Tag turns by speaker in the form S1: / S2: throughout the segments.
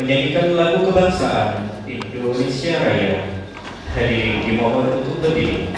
S1: menyanyikan lagu kebangsaan Indonesia Raya. Hadirin dimohon untuk berdiri.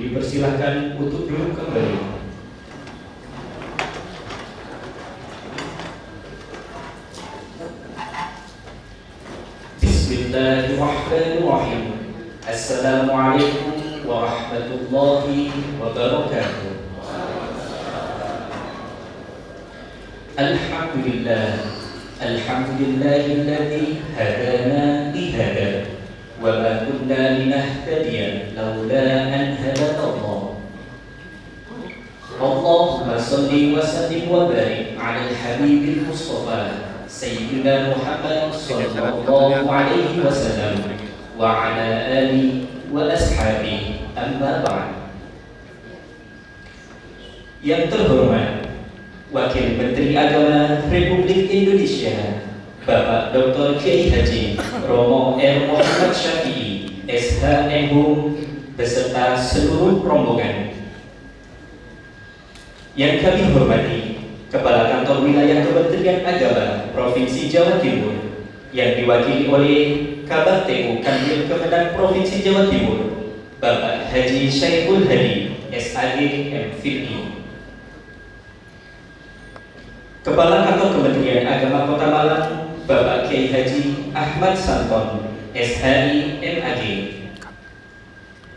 S1: Dipersilahkan untuk duduk kembali. Bismillahirrahmanirrahim. Assalamualaikum warahmatullahi wabarakatuh. Alhamdulillah, alhamdulillahilladzi hadana lihada wa ma kunna linahtadiya laula an hadana Allahumma salli wa sallim wa barik ala al-habibil Mustafa Sayyidina Muhammad sallallahu alaihi wasallam wa ala alihi wa ashabihi, amma ba'd. Yang terhormat Wakil Menteri Agama Republik Indonesia Bapak Dr. Kiai Haji Romo R. Muhammad Syafi'i SHMH beserta seluruh rombongan. Yang kami hormati Kepala Kantor Wilayah Kementerian Agama Provinsi Jawa Timur yang diwakili oleh Kabag TU Kanwil Kemenag Provinsi Jawa Timur Bapak Haji Syaiful Hadi SAG MPhil. Kepala Kantor Kementerian Agama Kota Malang Bapak Kiai Haji Ahmad Santon SHI MAG.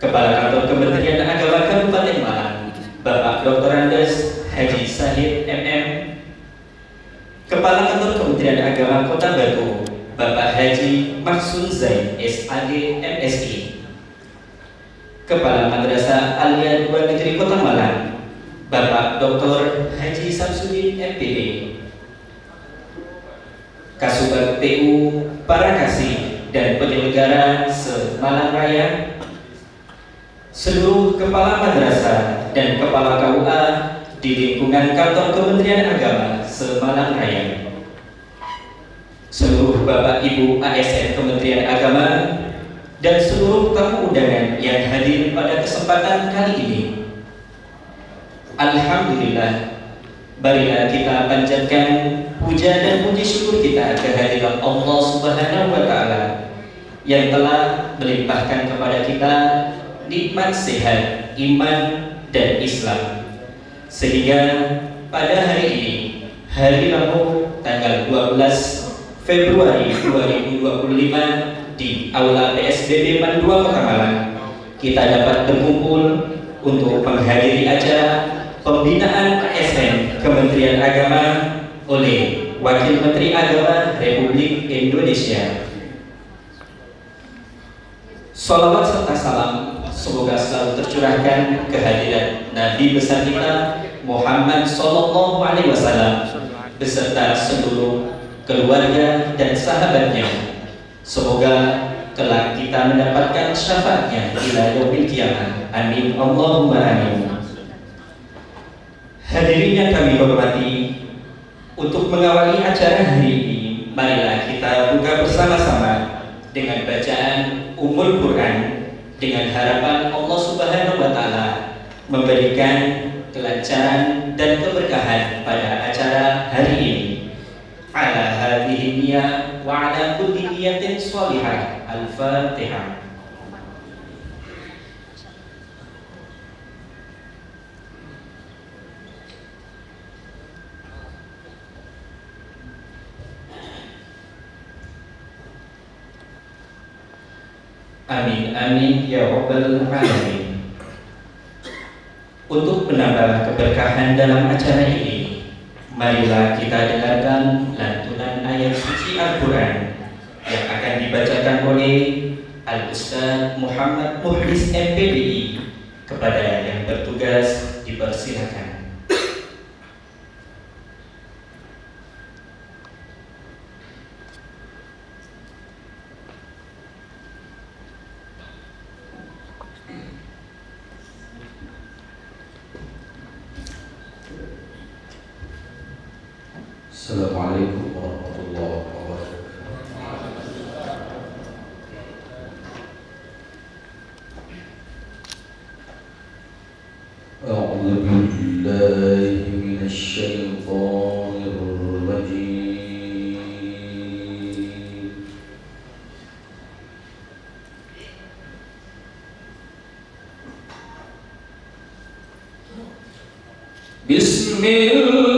S1: Kepala Kantor Kementerian Agama Kabupaten Malang Bapak Dr. Andes Haji Sahid MM. Kepala Kantor Kementerian Agama Kota Batu Bapak Haji Maksud Zaid SAG MSI. Kepala Madrasah Alia 2 Negeri Kota Malang Bapak Dr. Haji Samsudin MPD. Kasubag TU Parakasi dan penyelenggara se-Malang Raya, seluruh kepala madrasah dan kepala KUA di lingkungan Kantor Kementerian Agama se-Malang Raya, seluruh Bapak Ibu ASN Kementerian Agama, dan seluruh tamu undangan yang hadir pada kesempatan kali ini. Alhamdulillah, marilah kita panjatkan puja dan puji syukur kita kehadiran Allah Subhanahu wa Ta'ala yang telah melimpahkan kepada kita nikmat sehat, iman, dan Islam, sehingga pada hari ini, hari Rabu tanggal 12 Februari 2025 di Aula PSBB MAN 2 Kota Malang, kita dapat berkumpul untuk menghadiri acara pembinaan ASN Kementerian Agama oleh Wakil Menteri Agama Republik Indonesia. Salawat serta salam semoga selalu tercurahkan kehadiran Nabi besar kita Muhammad Sallallahu Alaihi Wasallam beserta seluruh keluarga dan sahabatnya. Semoga kelak kita mendapatkan syafaatnya ila yaumil qiyamah. Amin Allahumma amin. Hadirin yang kami hormati, untuk mengawali acara hari ini, marilah kita buka bersama-sama dengan bacaan Ummul Quran dengan harapan Allah Subhanahu wa taala memberikan kelancaran dan keberkahan pada acara hari ini. Ala hadhihi niyyah wa ala kulli niyyatin shalihah. Al-Fatihah. Amin amin ya rabbal alamin. Untuk menambah keberkahan dalam acara ini, marilah kita dengarkan lantunan ayat suci Al-Quran yang akan dibacakan oleh Al-Ustaz Muhammad Muhlis MPDI. Kepada yang bertugas dipersilakan.
S2: Assalamualaikum warahmatullahi wabarakatuh. A'udzu billahi minasy syaithanir rajim. Bismillah.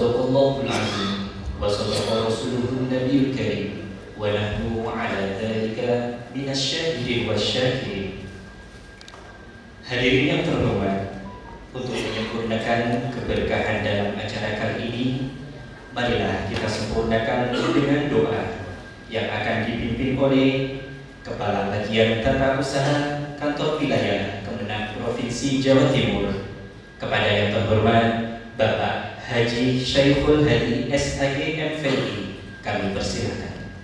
S1: Sadaqallahul azim wa sadaqa rasuluhun nabiyul karim wa nahnu ala dzalika minasyahidin wasyakirin. Hadirin yang terhormat, untuk menyempurnakan keberkahan dalam acara kali ini, marilah kita sempurnakan dengan doa yang akan dipimpin oleh Kepala Bagian Tata Usaha Kantor Wilayah Kemenang Provinsi Jawa Timur, kepada yang terhormat Bapak Haji Syekhul Hadi SAG MVI, kami persilakan.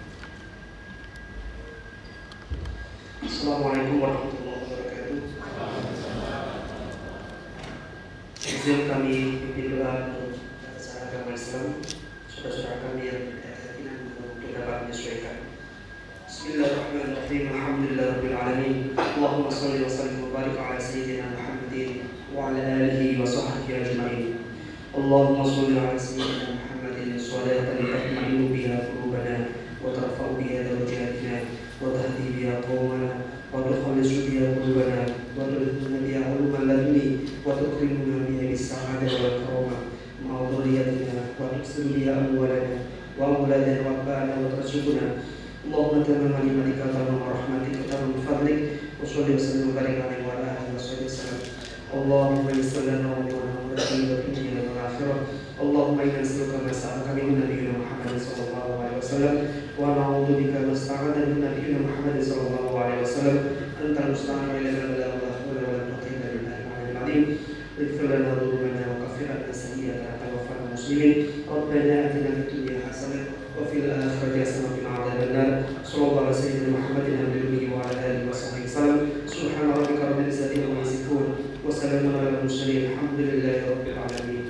S3: Assalamualaikum warahmatullahi wabarakatuh. Izin kami pimpin doa untuk acara agama Islam, saudara-saudara kami yang berkeyakinan untuk dapat menyesuaikan. Bismillahirrahmanirrahim. Alhamdulillahirabbil alamin. Allahumma shalli wa sallim wa barik ala sayyidina Muhammadin wa ala alihi wa sahbihi ajma'in. Allahumma shalli ala sayyidina Muhammadin sholatan tatma'innu biha qulubana wa tarfa'u biha darajatina wa tahdi biha qawmana wa tukhlisu biha qulubana wa tudkhiluna biha uluman laduni wa tukrimuna biha bis-sa'adah wal karamah ma'a dhurriyyatina wa tuksiru biha amwalana wa awladana wa abbana wa tarzuquna. Allahumma tamam limanika tamam rahmatika tamam fadlik wa sholli wa sallim wa barik alaihi wa ala alihi wa sahbihi wasallam. Allahumma yassir lana umurana wa taqabbal minna wal akhirah. Allahumma inna nas'aluka ma sa'alaka min nabiyyina Muhammadin sallallahu alaihi wasallam wa na'udzu bika masta'adha min nabiyyina Muhammadin sallallahu alaihi wasallam. Antal musta'an wa ilaika al-balagh wa la hawla wa la quwwata illa billahi al-'aliyyil 'azim. Ighfir lana dhunubana wa kaffir 'anna sayyi'atina wa tawaffana muslimin. Rabbana atina fid dunya hasanah wa fil akhirati hasanah wa qina adzabannar. Sallallahu ala sayyidina Muhammadin nabiyyil wa ala alihi wa sahbihi wasallam. Subhana rabbika rabbil izzati amma yasifun wa salamun alal mursalin. Alhamdulillahi rabbil alamin.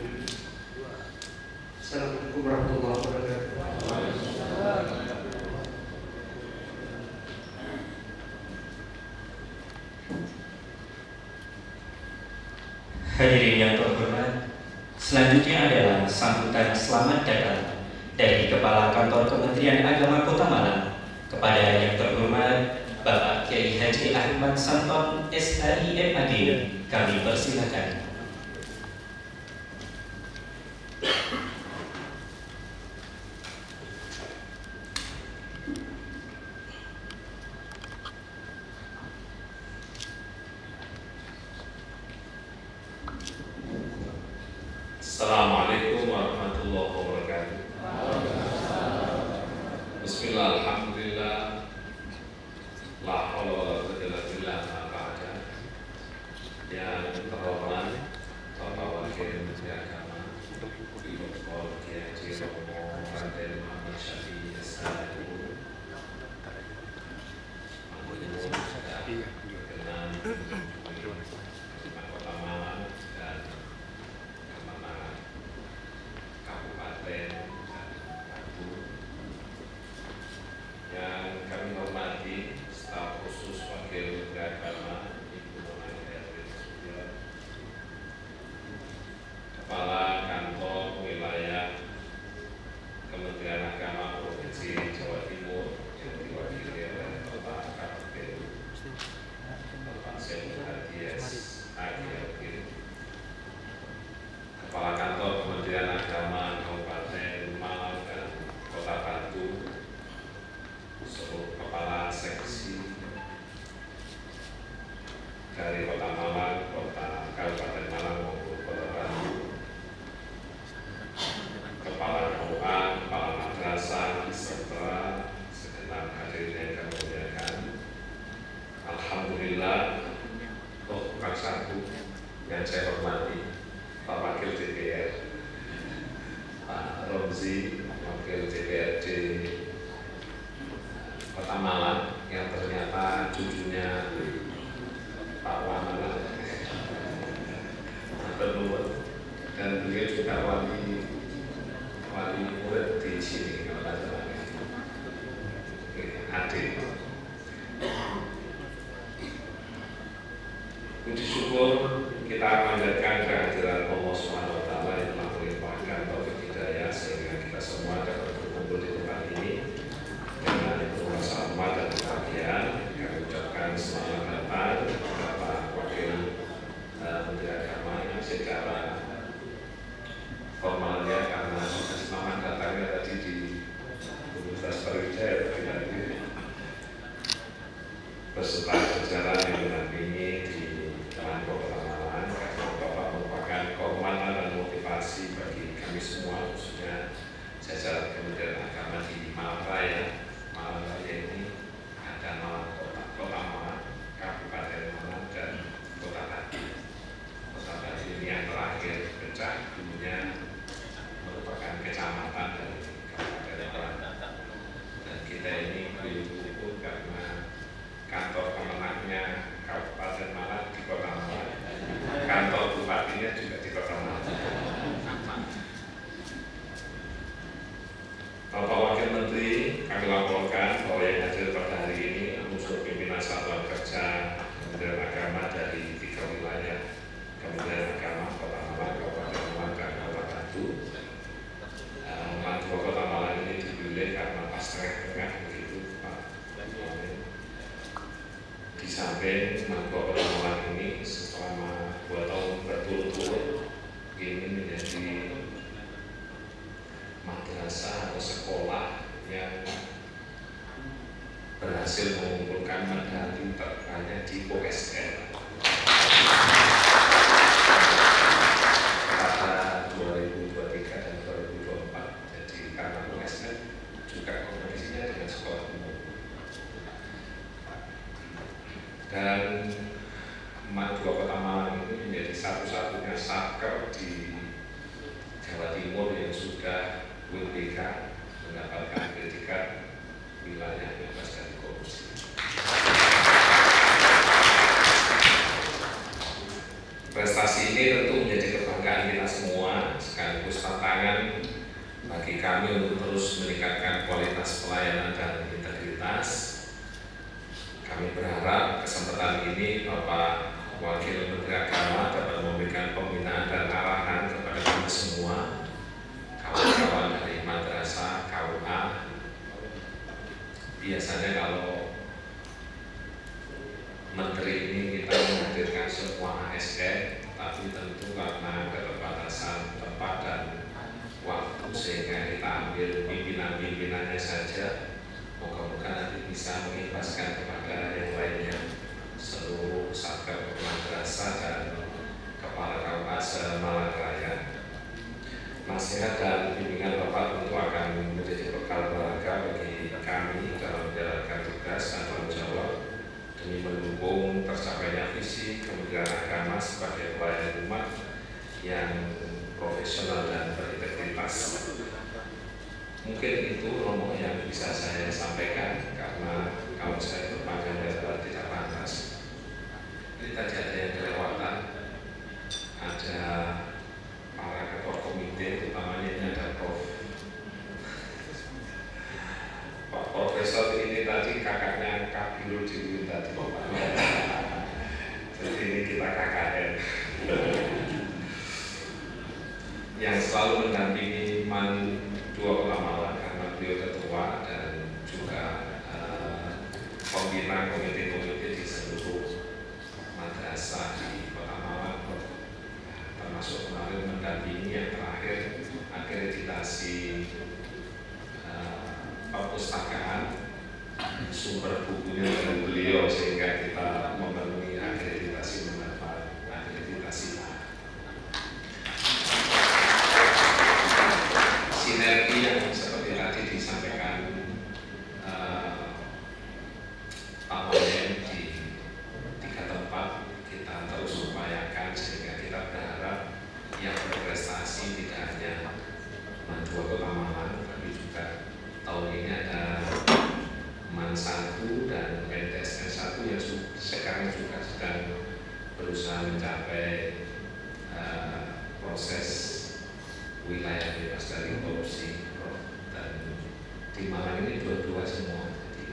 S3: Assalamualaikum warahmatullahi wabarakatuh.
S1: Hadirin yang terhormat, selanjutnya adalah sambutan selamat datang dari Kepala Kantor Kementerian Agama Kota Malang, kepada yang terhormat Bapak Kiai Haji Ahmad Santon SAIMAD, kami persilakan.
S4: Assalamualaikum warahmatullahi wabarakatuh. Bismillah, alhamdulillah, la haula wa la quwwata illa billah. Yang terhormat Bapak Wakil Menteri Agama Bapak Kiai Haji Romo Raden Muhammad Syafi'i SHMU, berkenan Kota Malang dan Kemenang Kabupaten dan Batu, yang kami hormati staf khusus Wakil Menteri Agama Ibu Nona Erwin Sution, Kepala Kantor Wilayah Kementerian Agama Provinsi Jawa Timur yang diwakili oleh Bapak KPU Bapak Syekhul Hadi SAG MVI, Kepala Kantor Kementerian Agama Kabupaten Malang dan Kota Batu, seluruh kepala seksi dari Kota Malang, Kabupaten Malang maupun Kota Batu, Kepala KUA, Kepala Madrasah, serta segenap hadirin yang kami muliakan. Alhamdulillah, bukan satu yang saya hormati Pak Wakil DPR, Pak Romzi, Wakil DPRD Kota Malang, yang ternyata cucunya Pak Wamala Gubernur, dan beliau juga wali murid di sini kalau tidak salah. Adik. Puji syukur kita panjatkan kehadiran Allah Subhanahu wa taala yang telah melimpahkan taufik hidayah sehingga kita semua dapat berkumpul di tempat ini. Dengan itu rasa hormat dan kebahagiaan kami ucapkan selamat datang Bapak Wakil Menteri Agama yang secara formalnya karena beserta jajaran yang mendampingi di Manko Kota Malang, karena Bapak merupakan kehormatan dan motivasi bagi kami semua, khususnya jajaran Kementerian Agama di Malang Raya. Malang Raya ini ada Malang Kota Malang, Kabupaten Malang, dan Kota Pati. Kota Pati ini yang terakhir pecah, dulunya merupakan kecamatan dari Kabupaten Malang. Dan kita ini keliru karena kantor pemenangnya Kabupaten Malang di Kota Malang, kantor bupatinya juga di Kota Malang. Bapak Wakil Menteri, kami laporkan bahwa yang hadir pada hari ini unsur pimpinan Satuan Kerja Kementerian Agama dari 3 wilayah: Kementerian Agama Kota Malang, Kabupaten Malang, dan Kota Batu. Mantua Kota Malang ini dipilih karena pas tengah-tengah begitu Pak. Di samping Mantua Kota Malang ini selama 2 tahun berturut-turut ini menjadi madrasah atau sekolah yang berhasil mengumpulkan medali terbanyak di OSN pada 2023 dan 2024. Jadi karena OSN juga kompetisinya dengan sekolah umum. Dan Mantua Kota Malang ini menjadi satu-satunya satker di Jawa Timur yang sudah WBK mendapatkan predikat wilayah bebas dari korupsi. Prestasi ini tentu menjadi kebanggaan kita semua, sekaligus tantangan bagi kami untuk terus meningkatkan kualitas pelayanan dan integritas. Kami berharap kesempatan ini Bapak Wakil Menteri Agama dapat memberikan pembinaan dan arahan kepada kami semua, kawan-kawan dari madrasah KUA. Biasanya kalau menteri ini kita menghadirkan semua ASN, tapi tentu karena keterbatasan tempat dan waktu sehingga kita ambil pimpinan-pimpinannya saja. Moga-moga nanti bisa mengimbaskan kepada yang lainnya, seluruh satker madrasah dan kepala KUA se-Malang Raya. Nasihat dan bimbingan Bapak tentu akan menjadi bekal berharga bagi kami dalam menjalankan tugas dan tanggung jawab demi mendukung tercapainya visi Kementerian Agama sebagai pelayan umat yang profesional dan berintegritas. Mungkin itu romo yang bisa saya sampaikan, karena kalau saya berpanjang lebar tidak pantas. Ini tadi ada yang kelewatan, ada para ketua komite, utamanya ini ada Pak Profesor ini tadi kakaknya Kabirul Jiwin tadi. Jadi ini kita KKN yang selalu mendampingi Mantua Kota Malang, karena beliau ketua dan juga pembina komite-komite di seluruh madrasah di Kota Malang, termasuk kemarin mendampingi yang terakhir akreditasi perpustakaan, sumber bukunya dari beliau sehingga kita memenuhi akreditasi mendapat akreditasi A. Sinergi yang seperti tadi disampaikan Pak Wayen di 3 tempat kita terus upayakan, sehingga kita berharap yang berprestasi tidak hanya Mantua Kota Malang, tapi juga tahun ini ada MAN 1 dan PTSN 1 yang sekarang juga sedang berusaha mencapai proses wilayah bebas dari korupsi. Dan di Malang ini dua-dua semua, jadi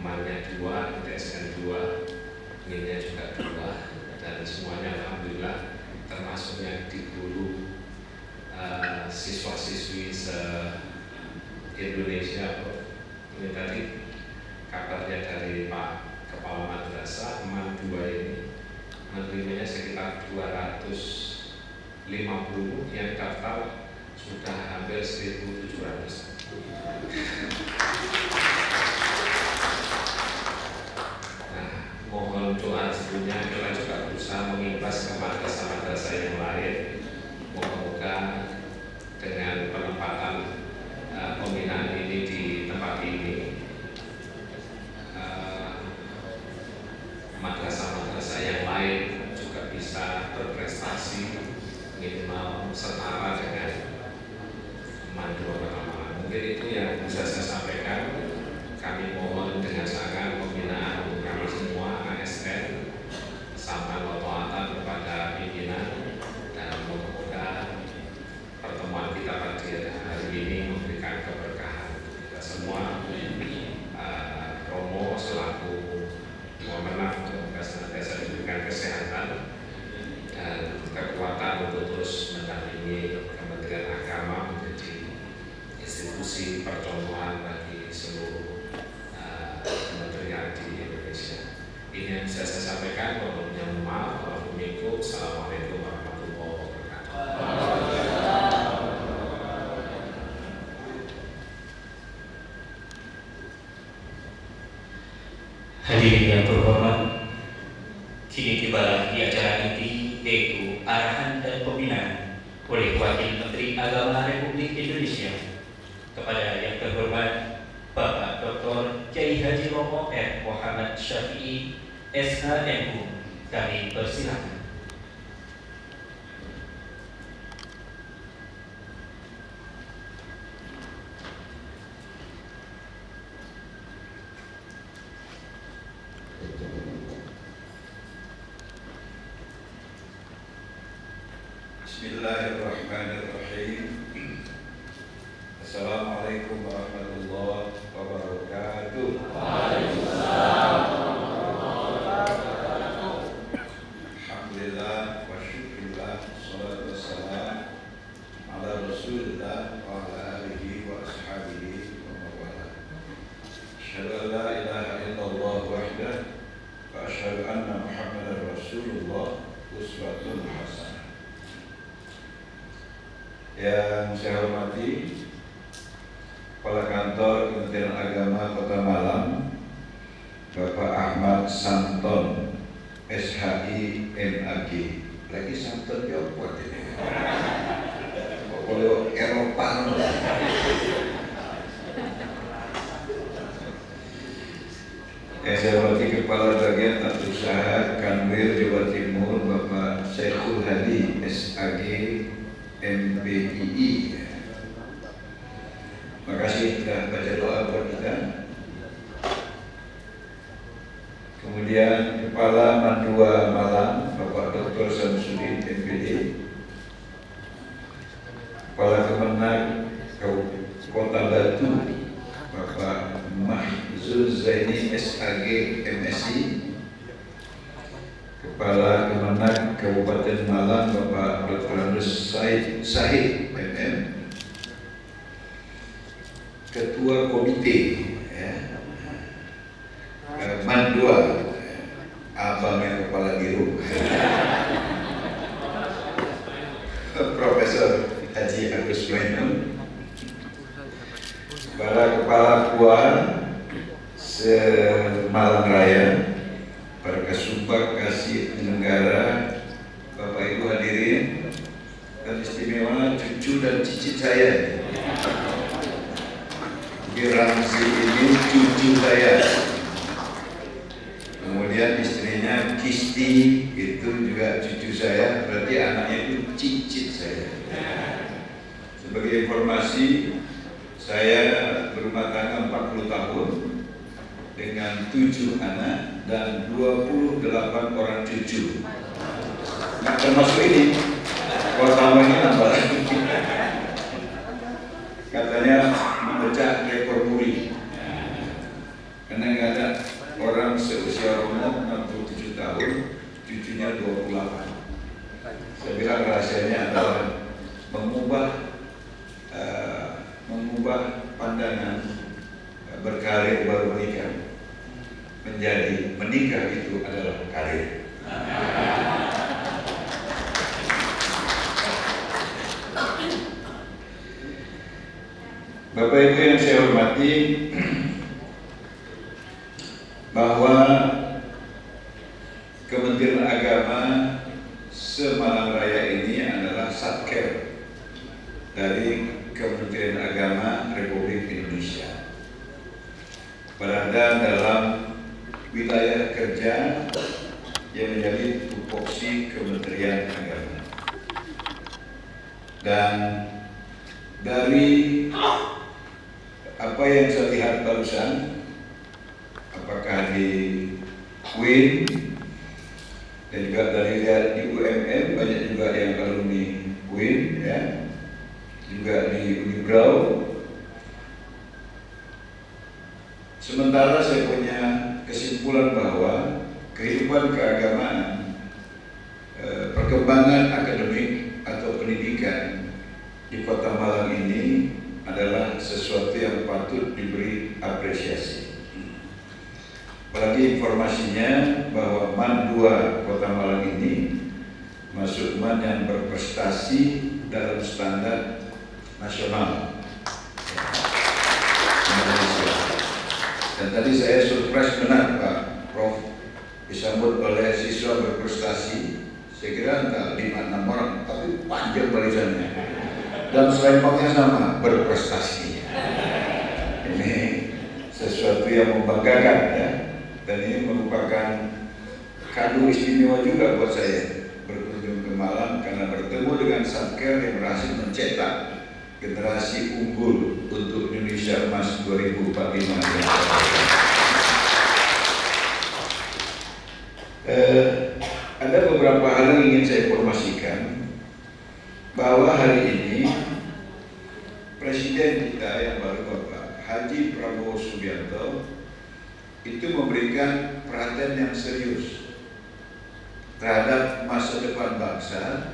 S4: MAN-nya 2, PTSN 2, MIN-nya juga 2, dan semuanya alhamdulillah, termasuk yang di Hulu siswa-siswi se-Indonesia. Ini tadi kabarnya dari Pak Kepala Madrasah, MAN 2 ini menerimanya sekitar 250, yang daftar sudah hampir 1.700. berimbas ke madrasah-madrasah yang lain. Moga-moga dengan penempatan pembinaan ini di tempat ini, madrasah-madrasah yang lain juga bisa berprestasi minimal setara dengan Mandua Pertama. Mungkin itu yang bisa saya sampaikan. Kami mohon dengan sangat pembinaan untuk kami semua ASN sampai taatan kepada pimpinan, dan moga-moga pertemuan kita pada hari ini memberikan keberkahan kita semua. Romo selaku pemenang semoga senantiasa diberikan kesehatan dan kekuatan untuk terus mendampingi Kementerian Agama menjadi institusi percontohan bagi seluruh kementerian di Indonesia. Ini yang bisa saya sampaikan. Mohon maaf. Assalamualaikum warahmatullahi wabarakatuh.
S1: Hadirin yang terhormat, kini tibalah di acara inti, yaitu arahan dan pembinaan oleh Wakil Menteri Agama Republik Indonesia kepada yang terhormat Bapak Dr. Kiai Haji Romo R. Muhammad Syafi'i, SHMU. Kami persilakan.
S5: Bismillahirrahmanirrahim. Assalamualaikum warahmatullahi wabarakatuh. Alhamdulillah wa syukurillah, salatu wassalam ala rasulillah wa ala alihi wa ashabihi wa mawala. Asyhadu an la ilaha illallah wahdah wa asyhadu anna Muhammadar Rasulullah uswatun hasanah. Yang saya hormati Kepala Kantor Kementerian Agama Kota Malang, Bapak Ahmad Santon, SHI MAG. Lagi Santon ya buat ini. Kalau Eropa. Yang saya hormati Kepala Bagian Tata Usaha Kanwil Jawa Timur, Bapak Syekhul Hadi, SAG MPII. Makasih sudah baca doa buat kita. Kemudian Kepala Mandua Malang, Bapak Dr. Samsudin MPD. Kepala Kemenag Kota Batu, Bapak Mahzul Zaini SAG MSI. Kepala Kemenag Kabupaten Malang, Bapak Dr. Andus Sahid MM. Ketua Komite Mandua, abangnya Kepala Biro, Profesor Haji Agus Mainun. Kepala Puan Malang Raya, para Kasubag Kasih Penyelenggara, Bapak Ibu hadirin, dan istimewa cucu dan cicit saya. Ramzi ini cucu saya, kemudian istrinya Kisti itu juga cucu saya, berarti anaknya itu cicit saya. Sebagai informasi, saya berumah tangga 40 tahun dengan 7 anak dan 28 orang cucu. Nah, termasuk ini, kalau tambah ini nambah lagi. Katanya memecah rekor muri, karena nggak ada orang seusia Romo 67 tahun, cucunya 28. Saya bilang rahasianya adalah mengubah pandangan berkarir baru menikah menjadi menikah itu adalah karir. Bapak Ibu yang saya hormati, bahwa Kementerian Agama dari Kementerian Agama Republik Indonesia, berada dalam wilayah kerja yang menjadi tupoksi Kementerian Agama. Dan dari apa yang saya lihat barusan, apakah di UIN dan juga dari di UMM, banyak juga yang alumni UIN, ya, juga di Unibrau. Sementara saya punya kesimpulan bahwa kehidupan keagamaan, perkembangan akademik atau pendidikan di Kota Malang ini adalah sesuatu yang patut diberi apresiasi. Apalagi informasinya bahwa MAN 2 Kota Malang ini masuk MAN yang berprestasi dalam standar nasional Indonesia. Dan tadi saya surprise benar Pak Prof, disambut oleh siswa berprestasi. Saya kira entah 5-6 orang, tapi panjang barisannya. Dan selempangnya sama, berprestasi. Ini sesuatu yang membanggakan, ya. Dan ini merupakan kado istimewa juga buat saya berkunjung ke Malang, karena bertemu dengan Satker yang berhasil mencetak generasi unggul untuk Indonesia Emas 2045. Ada beberapa hal yang ingin saya informasikan, bahwa hari ini Presiden kita yang baru, Bapak Haji Prabowo Subianto, itu memberikan perhatian yang serius terhadap masa depan bangsa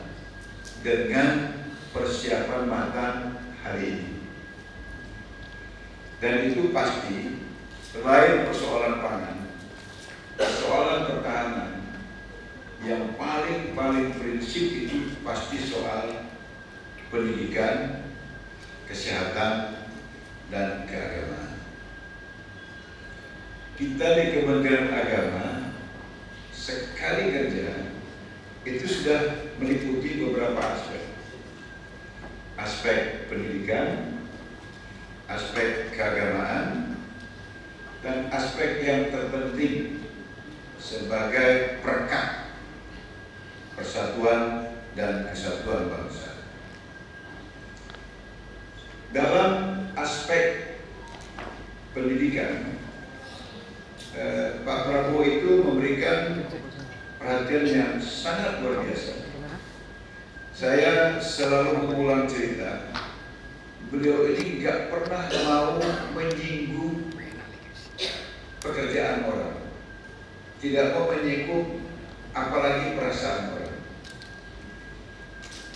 S5: dengan persiapan matang hari ini. Dan itu pasti selain persoalan pangan, persoalan pertahanan, yang paling prinsip itu pasti soal pendidikan, kesehatan, dan keagamaan. Kita di Kementerian Agama sekali kerja itu sudah meliputi beberapa aspek. Aspek pendidikan, aspek keagamaan, dan aspek yang terpenting sebagai perekat persatuan dan kesatuan bangsa. Dalam aspek pendidikan, Pak Prabowo itu memberikan perhatian yang sangat luar biasa. Saya selalu mengulang cerita, beliau ini nggak pernah mau menyinggung pekerjaan orang, tidak mau menyinggung apalagi perasaan orang.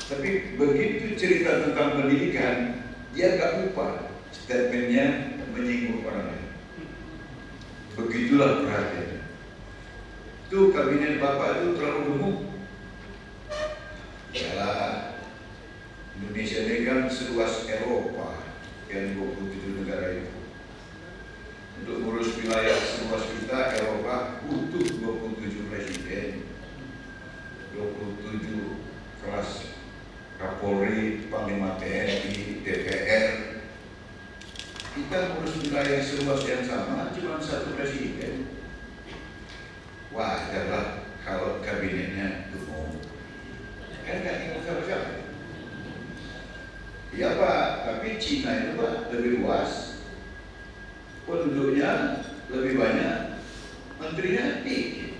S5: Tapi begitu cerita tentang pendidikan, dia nggak lupa statementnya menyinggung orang lain. Begitulah perhatian. Itu kabinet Bapak itu terlalu gemuk. Yalah, Indonesia ini kan seluas Eropa, yang 27 negara itu. Untuk ngurus wilayah seluas kita, Eropa butuh 27 presiden, 27 kelas Kapolri, Panglima TNI, DPR. Kita ngurus wilayah seluas yang sama, cuma satu presiden. Wajarlah kalau kabinetnya gemuk. Kan nggak ingat siapa-siapa. Iya Pak, tapi Cina itu Pak lebih luas, penduduknya lebih banyak, menterinya dikit.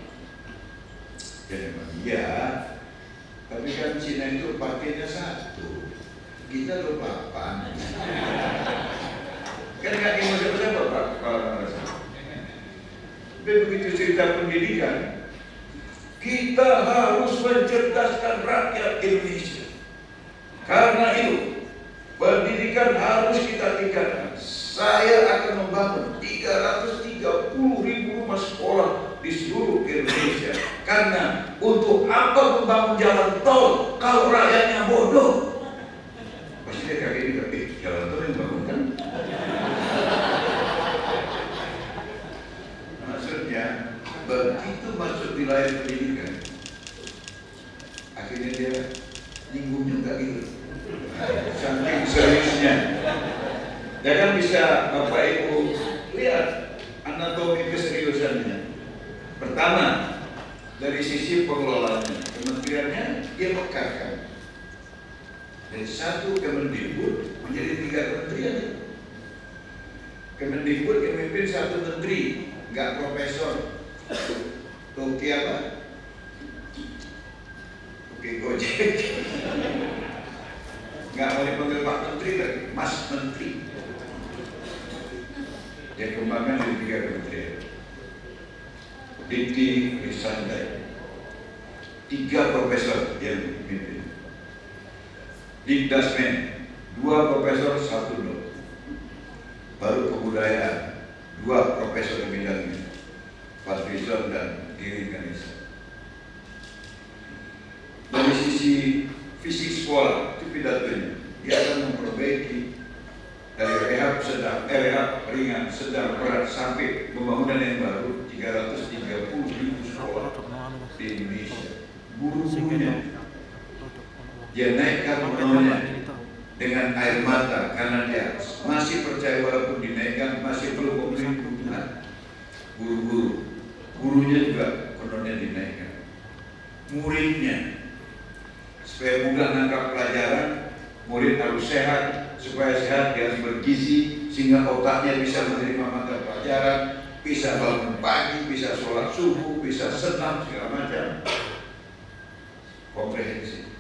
S5: Ya memang iya, tapi kan Cina itu partainya satu, kita 28. Kan nggak ingat siapa-siapa Pak. Tapi begitu cerita pendidikan, kita harus mencerdaskan rakyat Indonesia. Karena itu, pendidikan harus kita tingkatkan. Saya akan membangun 330.000 rumah sekolah di seluruh Indonesia. Karena untuk apa membangun jalan tol kalau rakyatnya bodoh? Pasti dia kaget juga, jalan tol yang bangun kan? Maksudnya, begitu masuk wilayah pendidikan, akhirnya dia nyinggung juga gitu. Sampai tugasnya. Jangan bisa Bapak Ibu lihat anatomi keseriusannya. Pertama, dari sisi pengelolaannya, kementeriannya dia mekarkan. Dari satu Kemendikbud menjadi 3 kementerian. Kemendikbud yang memimpin 1 menteri, nggak profesor. Toki apa? Toki Gojek. Nggak mau dipanggil Pak Menteri, tapi Mas Menteri. Yang kembangkan dari 3 kementerian. Dikti Risandai, 3 profesor yang memimpin. Dikdasmen, 2 profesor, 1 doktor. Baru kebudayaan, 2 profesor di bidangnya, Fadlizon dan Giring Ganesa. Dari sisi fisik sekolah itu pidatonya, dia akan memperbaiki dari rehab ringan, sedang, berat sampai pembangunan yang baru 330.000 sekolah di Indonesia. Guru-gurunya dia naikkan honornya dengan air mata karena dia masih percaya walaupun dinaikkan masih belum memenuhi kebutuhan. Gurunya juga honornya dinaikkan. Muridnya supaya mudah nangkap pelajaran, murid harus sehat. Supaya sehat dia harus bergizi sehingga otaknya bisa menerima mata pelajaran, bisa bangun pagi, bisa sholat subuh, bisa senam segala macam. Komprehensif.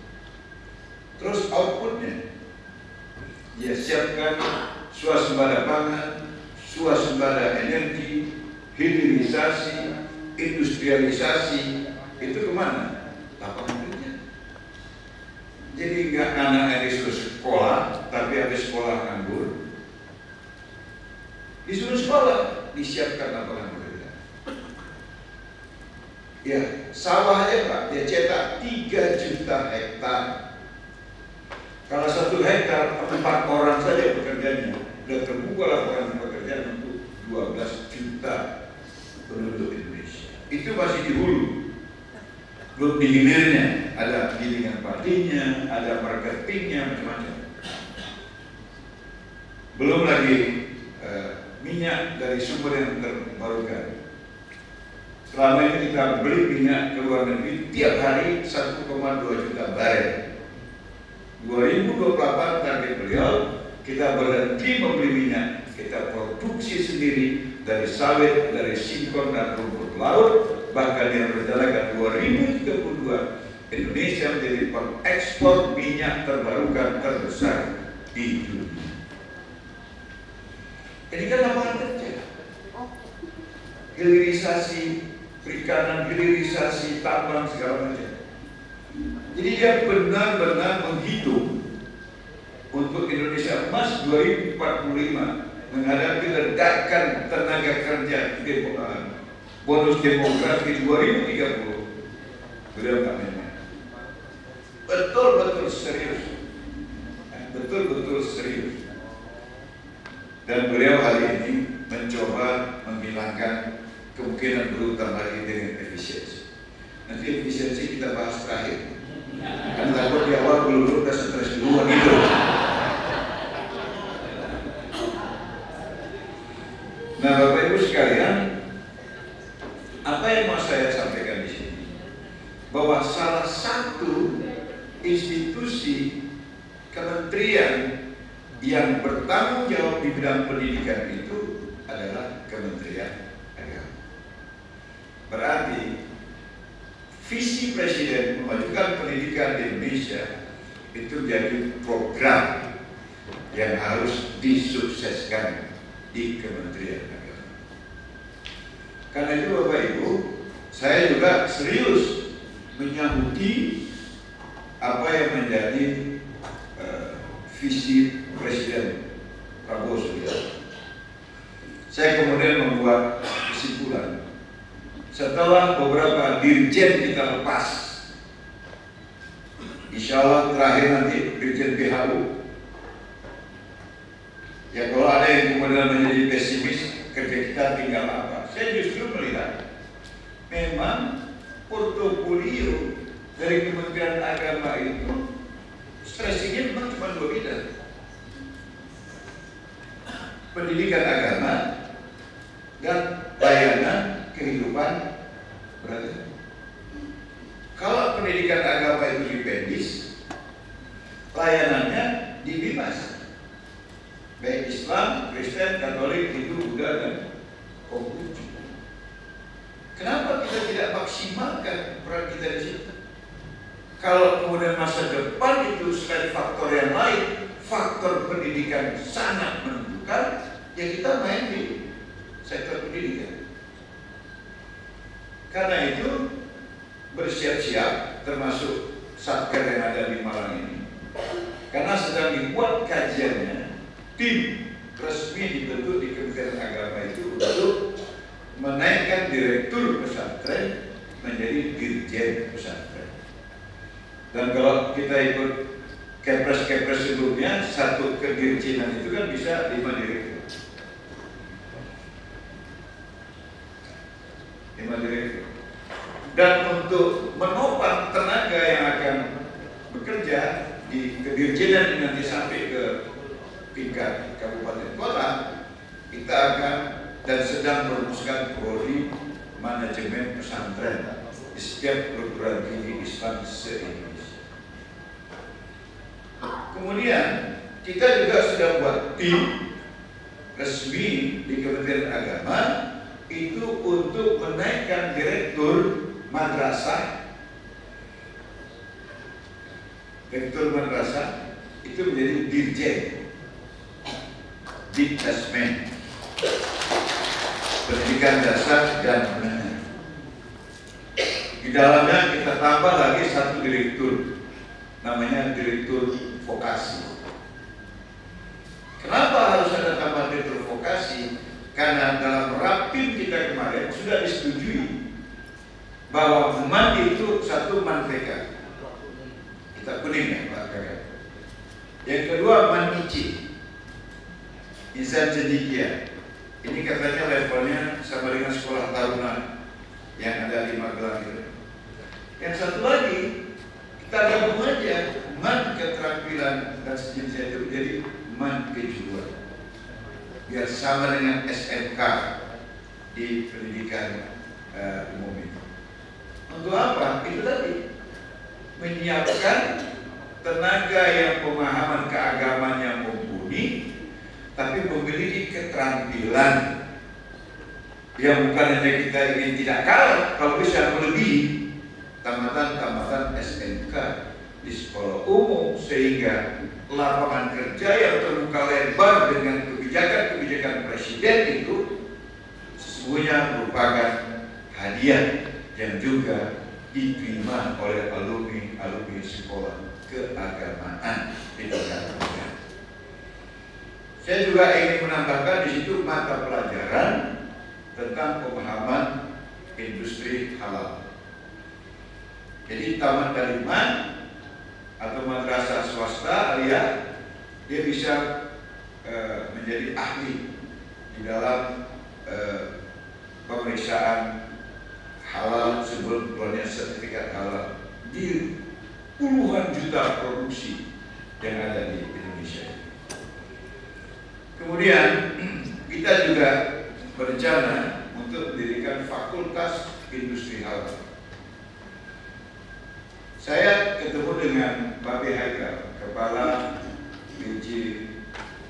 S5: Terus outputnya dia siapkan swasembada pangan, swasembada energi, hilirisasi, industrialisasi. Itu kemana? Lapangan kerja. Jadi nggak anak disuruh sekolah, tapi habis sekolah nganggur. Disuruh sekolah, disiapkan lapangan kerja. Ya, sawah aja Pak, dia cetak 3 juta hektar. Kalau 1 hektar, 4 orang saja pekerjanya. Sudah terbuka lapangan pekerjaan untuk 12 juta penduduk Indonesia. Itu masih di hulu. Belum di hilirnya, ada gilingan padinya, ada marketingnya, macam-macam. Belum lagi minyak dari sumber yang terbarukan. Selama ini kita beli minyak ke luar negeri tiap hari 1,2 juta barel. 2028 target beliau, kita berhenti membeli minyak, kita produksi sendiri dari sawit, dari singkong dan rumput laut. Bahkan yang berjalan 2032 Indonesia menjadi pengekspor minyak terbarukan terbesar di dunia. Ini kan lapangan kerja, hilirisasi perikanan, hilirisasi tambang segala macam. Jadi dia benar-benar menghitung untuk Indonesia Emas 2045 menghadapi ledakan tenaga kerja bonus demografi 2030. Beliau nggak main-main. Betul-betul serius. Betul-betul serius. Dan beliau hari ini mencoba menghilangkan kemungkinan berutang lagi dengan efisiensi. Nanti efisiensi kita bahas terakhir. Kan takut di awal belum udah stres duluan itu. Nah, Bapak Ibu sekalian, apa yang mau saya sampaikan di sini? Bahwa salah satu institusi kementerian yang bertanggung jawab di bidang pendidikan itu adalah Kementerian Agama. Berarti visi Presiden memajukan pendidikan di Indonesia itu jadi program yang harus disukseskan di Kementerian Agama. Karena itu Bapak Ibu, saya juga serius menyambuti apa yang menjadi visi Presiden Prabowo Subianto. Saya kemudian membuat kesimpulan. Setelah beberapa dirjen kita lepas, insya Allah terakhir nanti dirjen PHU. Ya kalau ada yang kemudian menjadi pesimis, kerja kita tinggal apa? Saya justru melihat memang portofolio dari Kementerian Agama itu stresinya memang cuma 2 bidang. pendidikan agama dan layanan kehidupan beragama. Kalau pendidikan agama itu dipendis, layanannya dibebas, baik Islam, Kristen, Katolik, Hindu, Buddha, dan Konghucu. Kenapa kita tidak maksimalkan peran kita di situ? Kalau kemudian masa depan itu selain faktor yang lain, faktor pendidikan sangat menentukan, ya kita main di sektor pendidikan. Karena itu bersiap-siap, termasuk satker yang ada di Malang ini, karena sedang dibuat kajiannya, tim resmi dibentuk di Kementerian Agama itu untuk menaikkan direktur pesantren menjadi dirjen pesantren. Dan kalau kita ikut kepres-kepres sebelumnya, satu kedirjenan itu kan bisa 5 direktur. 5 direktur. Dan untuk menopang tenaga yang akan bekerja di kedirjenan nanti sampai ke tingkat kabupaten kota, kita akan dan sedang merumuskan prodi manajemen pesantren di setiap perguruan tinggi Islam se-Indonesia. Kemudian kita juga sudah buat tim resmi di Kementerian Agama itu untuk menaikkan direktur madrasah. Direktur madrasah itu menjadi dirjen, Dikdasmen, pendidikan dasar dan menengah. Di dalamnya kita tambah lagi satu direktur, namanya direktur vokasi. Kenapa harus ada tambah direktur vokasi? Karena dalam rapim kita kemarin sudah disetujui bahwa MAN itu satu mantreka, kita kuning ya Pak Kakak. Yang kedua manici, insan cendikia. Ini katanya levelnya sama dengan sekolah taruna yang ada di Magelang itu. Yang satu lagi kita gabung aja, MAN keterampilan dan sejenisnya itu menjadi MAN kejuruan, biar sama dengan SMK di pendidikan umum itu. Untuk apa? Itu tadi, menyiapkan tenaga yang pemahaman keagamaan mumpuni, tapi memiliki keterampilan yang bukan hanya kita ingin tidak kalah, kalau bisa melebihi tamatan-tamatan SMK di sekolah umum, sehingga lapangan kerja yang terbuka lebar dengan kebijakan-kebijakan presiden itu sesungguhnya merupakan hadiah yang juga diterima oleh alumni sekolah keagamaan di negara. Saya juga ingin menambahkan di situ mata pelajaran tentang pemahaman industri halal. Jadi taman daliman atau madrasah swasta alias dia bisa menjadi ahli di dalam pemeriksaan halal sebelum keluarnya sertifikat halal di puluhan juta produksi yang ada di Indonesia. Kemudian kita juga berencana untuk mendirikan fakultas industri halal. Saya ketemu dengan Pak Haikal, Kepala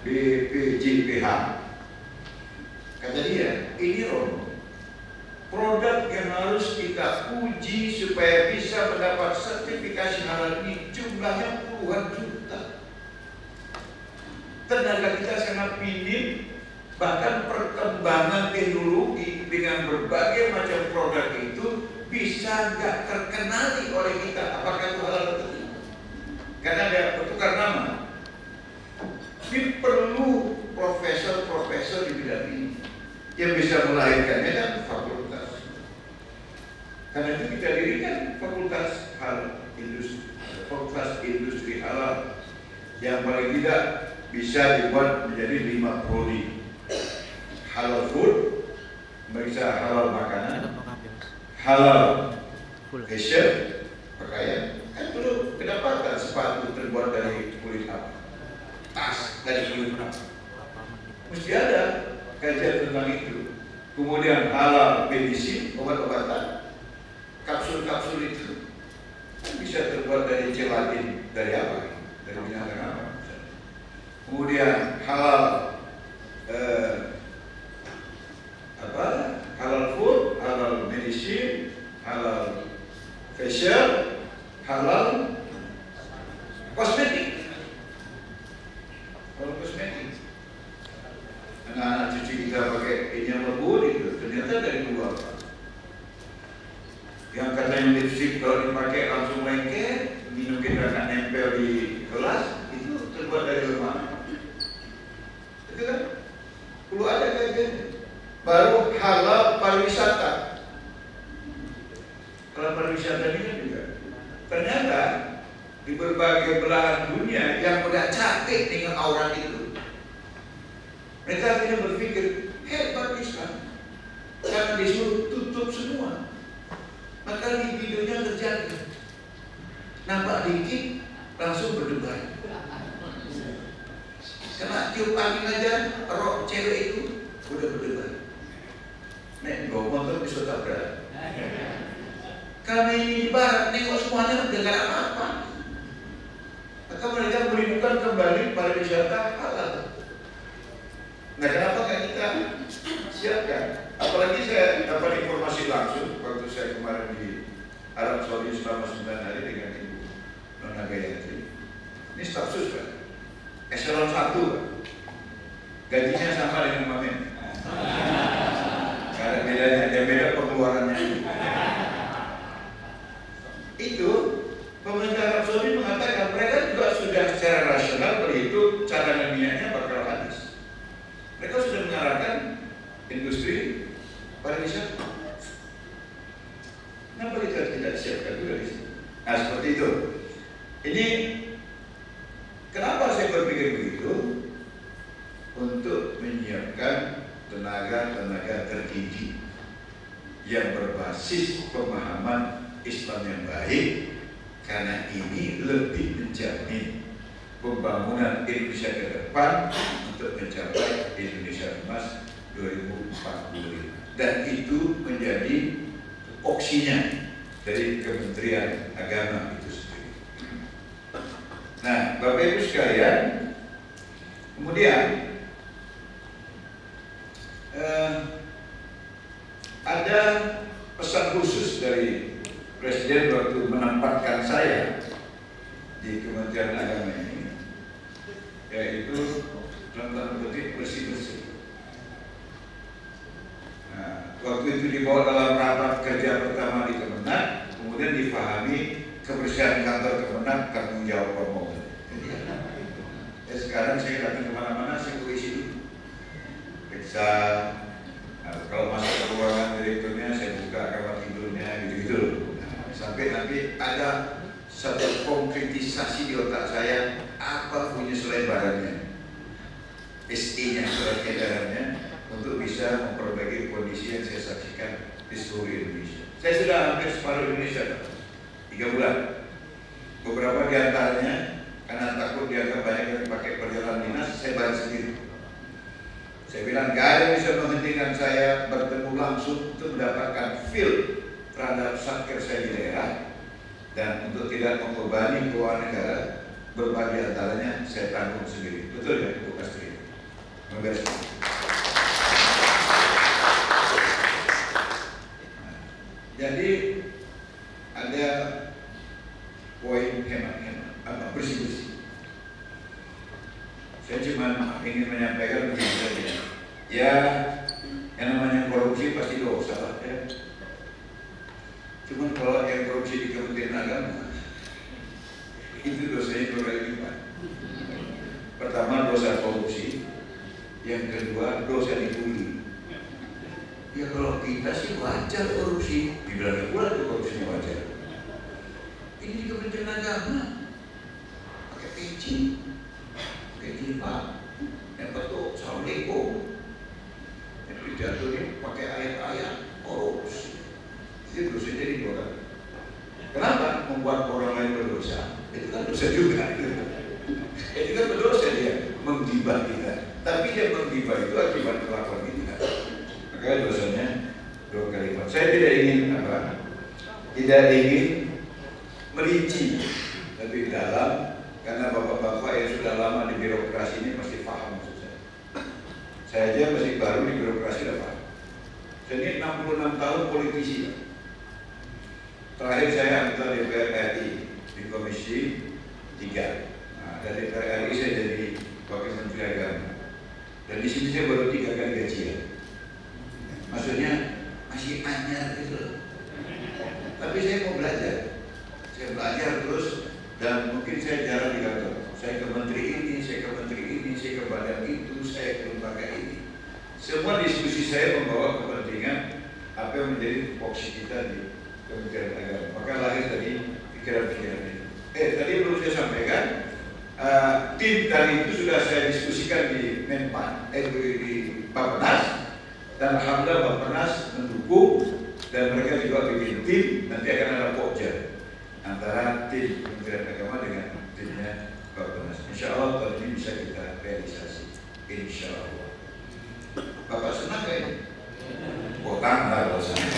S5: BPJPH. Kata dia, ini Romo, produk yang harus kita uji supaya bisa mendapat sertifikasi halal ini jumlahnya puluhan juta. Tenaga kita sangat minim, bahkan perkembangan teknologi dengan berbagai macam produk itu bisa nggak terkenali oleh kita apakah itu halal atau tidak, karena ada bertukar nama. Ini perlu profesor-profesor di bidang ini yang bisa melahirkannya kan fakultas. Karena itu kita dirikan fakultas halal industri, fakultas industri halal yang paling tidak bisa dibuat menjadi 5 prodi. Halal food, meriksa halal makanan, halal fashion, pakaian. Kan dulu kedapatan sepatu terbuat dari kulit apa? Tas dari kulit apa? Mesti ada kajian tentang itu. Kemudian halal medicine, obat-obatan, kapsul-kapsul itu kan bisa terbuat dari gelatin, dari apa? Dari binatang apa? Kemudian halal halal food, halal medicine, halal facial, halal kosmetik. Halal kosmetik. Anak-anak cucu kita pakai ini yang lembut itu ternyata dari luar. Yang katanya lipstick kalau dipakai langsung lengket, minum kita akan nempel di kelas, itu terbuat dari lemak. Itu kan? Perlu ada kajian. Baru halal pariwisata. Halal pariwisata ini kan juga. Ternyata di berbagai belahan dunia yang udah cantik dengan aurat itu, mereka akhirnya berpikir hebat Islam karena disuruh tutup semua. Maka di videonya terjadi nampak dikit langsung berdebar. Kena tiup angin aja rok cewek itu udah berdebar. Nek bawa motor bisa tabrak. Kami ini di barat nengok semuanya udah gak apa-apa. Maka mereka merindukan kembali pariwisata halal. Nah, kenapa nggak kita siapkan? Apalagi saya dapat informasi langsung waktu saya kemarin di Arab Saudi selama 9 hari dengan Ibu Nona Gayatri. Ini staf sus Pak, eselon 1 Pak. Gajinya sama dengan Mamen. Gak ada bedanya, yang beda pengeluarannya. Itu pemerintah Arab Saudi mengatakan mereka juga sudah secara rasional berhitung cadangan minyaknya bakal habis. Mereka sudah mengarahkan industri pariwisata. Kenapa kita tidak siapkan juga di sini? Nah, seperti itu. Ini kenapa saya berpikir begitu? Untuk menyiapkan tenaga-tenaga terdidik yang berbasis pemahaman Islam yang baik, karena ini lebih menjamin pembangunan Indonesia ke depan untuk mencapai Indonesia Emas 2045, dan itu menjadi opsinya dari Kementerian Agama itu sendiri. Nah, Bapak Ibu sekalian, kemudian ada pesan khusus dari Presiden waktu menempatkan saya di Kementerian Agama ini, yaitu dalam tanda kutip bersih-bersih. Nah, waktu itu dibawa dalam rapat kerja pertama di Kemenag, kemudian difahami kebersihan kantor Kemenag tanggung jawab Romo. Ya, sekarang saya datang kemana-mana saya isi dulu, periksa. Nah, kalau masuk ke ruangan direkturnya saya buka kamar tidurnya gitu-gitu. Sampai nanti ada satu konkretisasi di otak saya apa punya selebarannya, SE-nya, surat edarannya, untuk bisa memperbaiki kondisi yang saya saksikan di seluruh Indonesia. Saya sudah hampir separuh Indonesia, 3 bulan. Beberapa di antaranya karena takut dianggap banyak yang pakai perjalanan dinas, saya balik sendiri. Saya bilang gak ada yang bisa menghentikan saya bertemu langsung untuk mendapatkan feel terhadap satker saya di daerah, dan untuk tidak membebani keuangan negara, berbagai antaranya saya tanggung sendiri. Betul ya, Bu Kastri? Nah, jadi ada poin hemat-hemat, apa bersih-bersih. Saya cuma ingin menyampaikan begini saja. Ya, yang namanya korupsi pasti dosa lah ya. Cuma kalau yang korupsi di Kementerian Agama, itu dosanya berkali lipat. Pertama dosa korupsi, yang kedua dosa dibully. Ya kalau kita sih wajar korupsi, dibilang pula itu korupsinya wajar. Ini di Kementerian Agama pakai peci, pakai jilbab, yang betul assalamualaikum. Yang pidatonya pakai ayat-ayat korupsi. Itu dosa jadi orang. Kenapa membuat orang lain berdosa? Itu kan dosa juga. Itu kan berdosa dia. menggibah kita, tapi dia menggibah itu akibat kelakuan kita. Makanya dosanya 2 kali lipat. Saya tidak ingin tidak ingin merinci lebih dalam, karena bapak-bapak yang sudah lama di birokrasi ini pasti paham maksud saya. Saya aja masih baru di birokrasi udah paham. Saya ini 66 tahun politisi. Terakhir saya anggota DPR RI di Komisi 3. Nah, dari DPR RI saya jadi Wakil Menteri Agama. Dan di sini saya baru 3 kali gajian. Maksudnya masih anyar gitu loh. Tapi saya mau belajar. Saya belajar terus, dan mungkin saya jarang di kantor. Saya ke menteri ini, saya ke menteri ini, saya ke badan itu, saya ke lembaga ini. Semua diskusi saya membawa kepentingan apa yang menjadi tupoksi kita di Kementerian Agama. Maka lahir tadi pikiran-pikiran itu. Tadi belum saya sampaikan, tim tadi itu sudah saya diskusikan di Menpan, di Bappenas, dan alhamdulillah Bappenas mendukung, dan mereka juga bikin tim. Nanti akan ada pokja antara tim Kementerian Agama dengan timnya Bappenas. Insya Allah tahun ini bisa kita realisasi. Insya Allah. Bapak senang gak ini? Oh, tanggal kalau senang.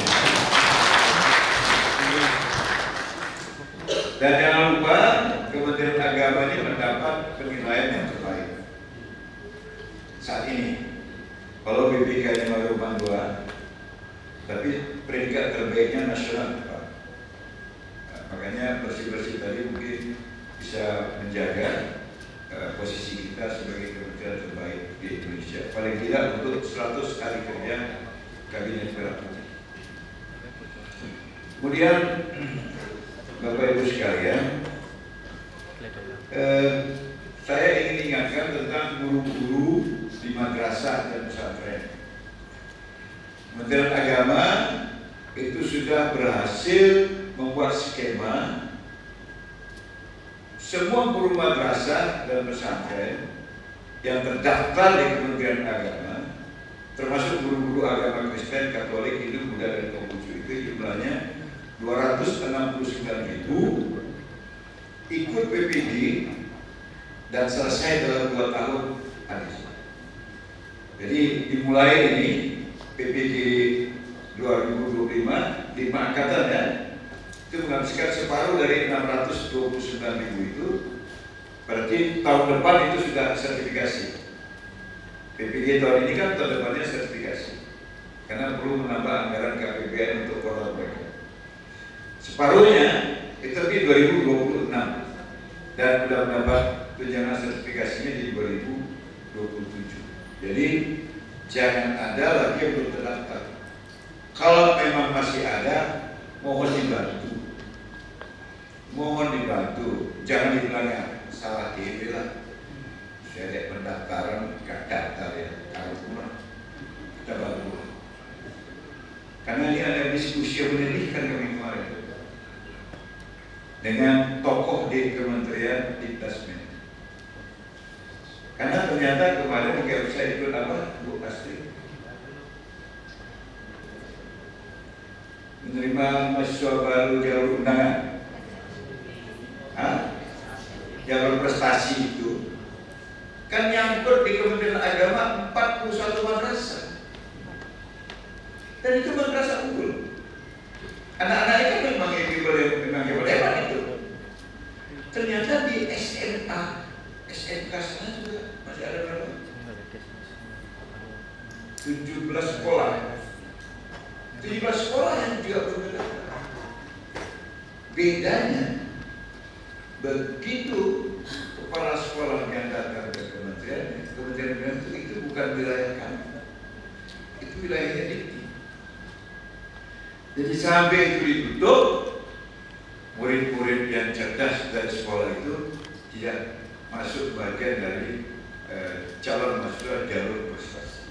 S5: Dan jangan lupa Kementerian Agama ini mendapat penilaian yang terbaik saat ini. Kalau BPK-nya Maluman 2, tapi predikat terbaiknya nasional, Pak. Makanya bersih-bersih tadi mungkin bisa menjaga posisi kita sebagai kementerian terbaik di Indonesia. Paling tidak untuk 100 hari kerja Kabinet Merah Putih. Kemudian Bapak Ibu sekalian, saya ingin ingatkan tentang guru-guru di madrasah dan pesantren. Kementerian Agama itu sudah berhasil membuat skema semua guru madrasah dan pesantren yang terdaftar di Kementerian Agama, termasuk guru-guru agama Kristen, Katolik, Hindu, Buddha, dan Konghucu, itu jumlahnya 269.000, ikut PPD dan selesai dalam 2 tahun habis. Jadi dimulai ini PPD 2025, 5 angkatan ya, itu menghabiskan separuh dari 629.000 itu. Berarti tahun depan itu sudah sertifikasi. PPD tahun ini kan tahun depannya sertifikasi, karena perlu menambah anggaran KPBN untuk kota mereka. Separuhnya itu di 2026 dan sudah mendapat tunjangan sertifikasinya di 2027. Jadi jangan ada lagi yang belum terdaftar. Kalau memang masih ada, mohon dibantu. Mohon dibantu, jangan dibilangnya salah DP lah. Saya lihat pendaftaran gak daftar ya, kalau kurang kita bantu. Karena ini ada diskusi yang menyedihkan kami kemarin dengan tokoh di Kementerian Diktasmen. Karena ternyata kemarin mungkin saya ikut apa, Bu Astri, menerima mahasiswa baru jalur undangan. Jalur prestasi itu kan nyangkut di Kementerian Agama 41 madrasah, dan itu madrasah unggul. Anak-anaknya kan memang hebat itu. Ternyata di SMA, SMK sana juga masih ada berapa? 17 sekolah. 17 sekolah yang juga berbeda. Bedanya begitu kepala sekolah yang datang ke kementerian itu bukan wilayah kami, itu wilayahnya Dikti. Jadi sampai itu ditutup, murid-murid yang cerdas dari sekolah itu tidak masuk bagian dari calon mahasiswa jalur prestasi.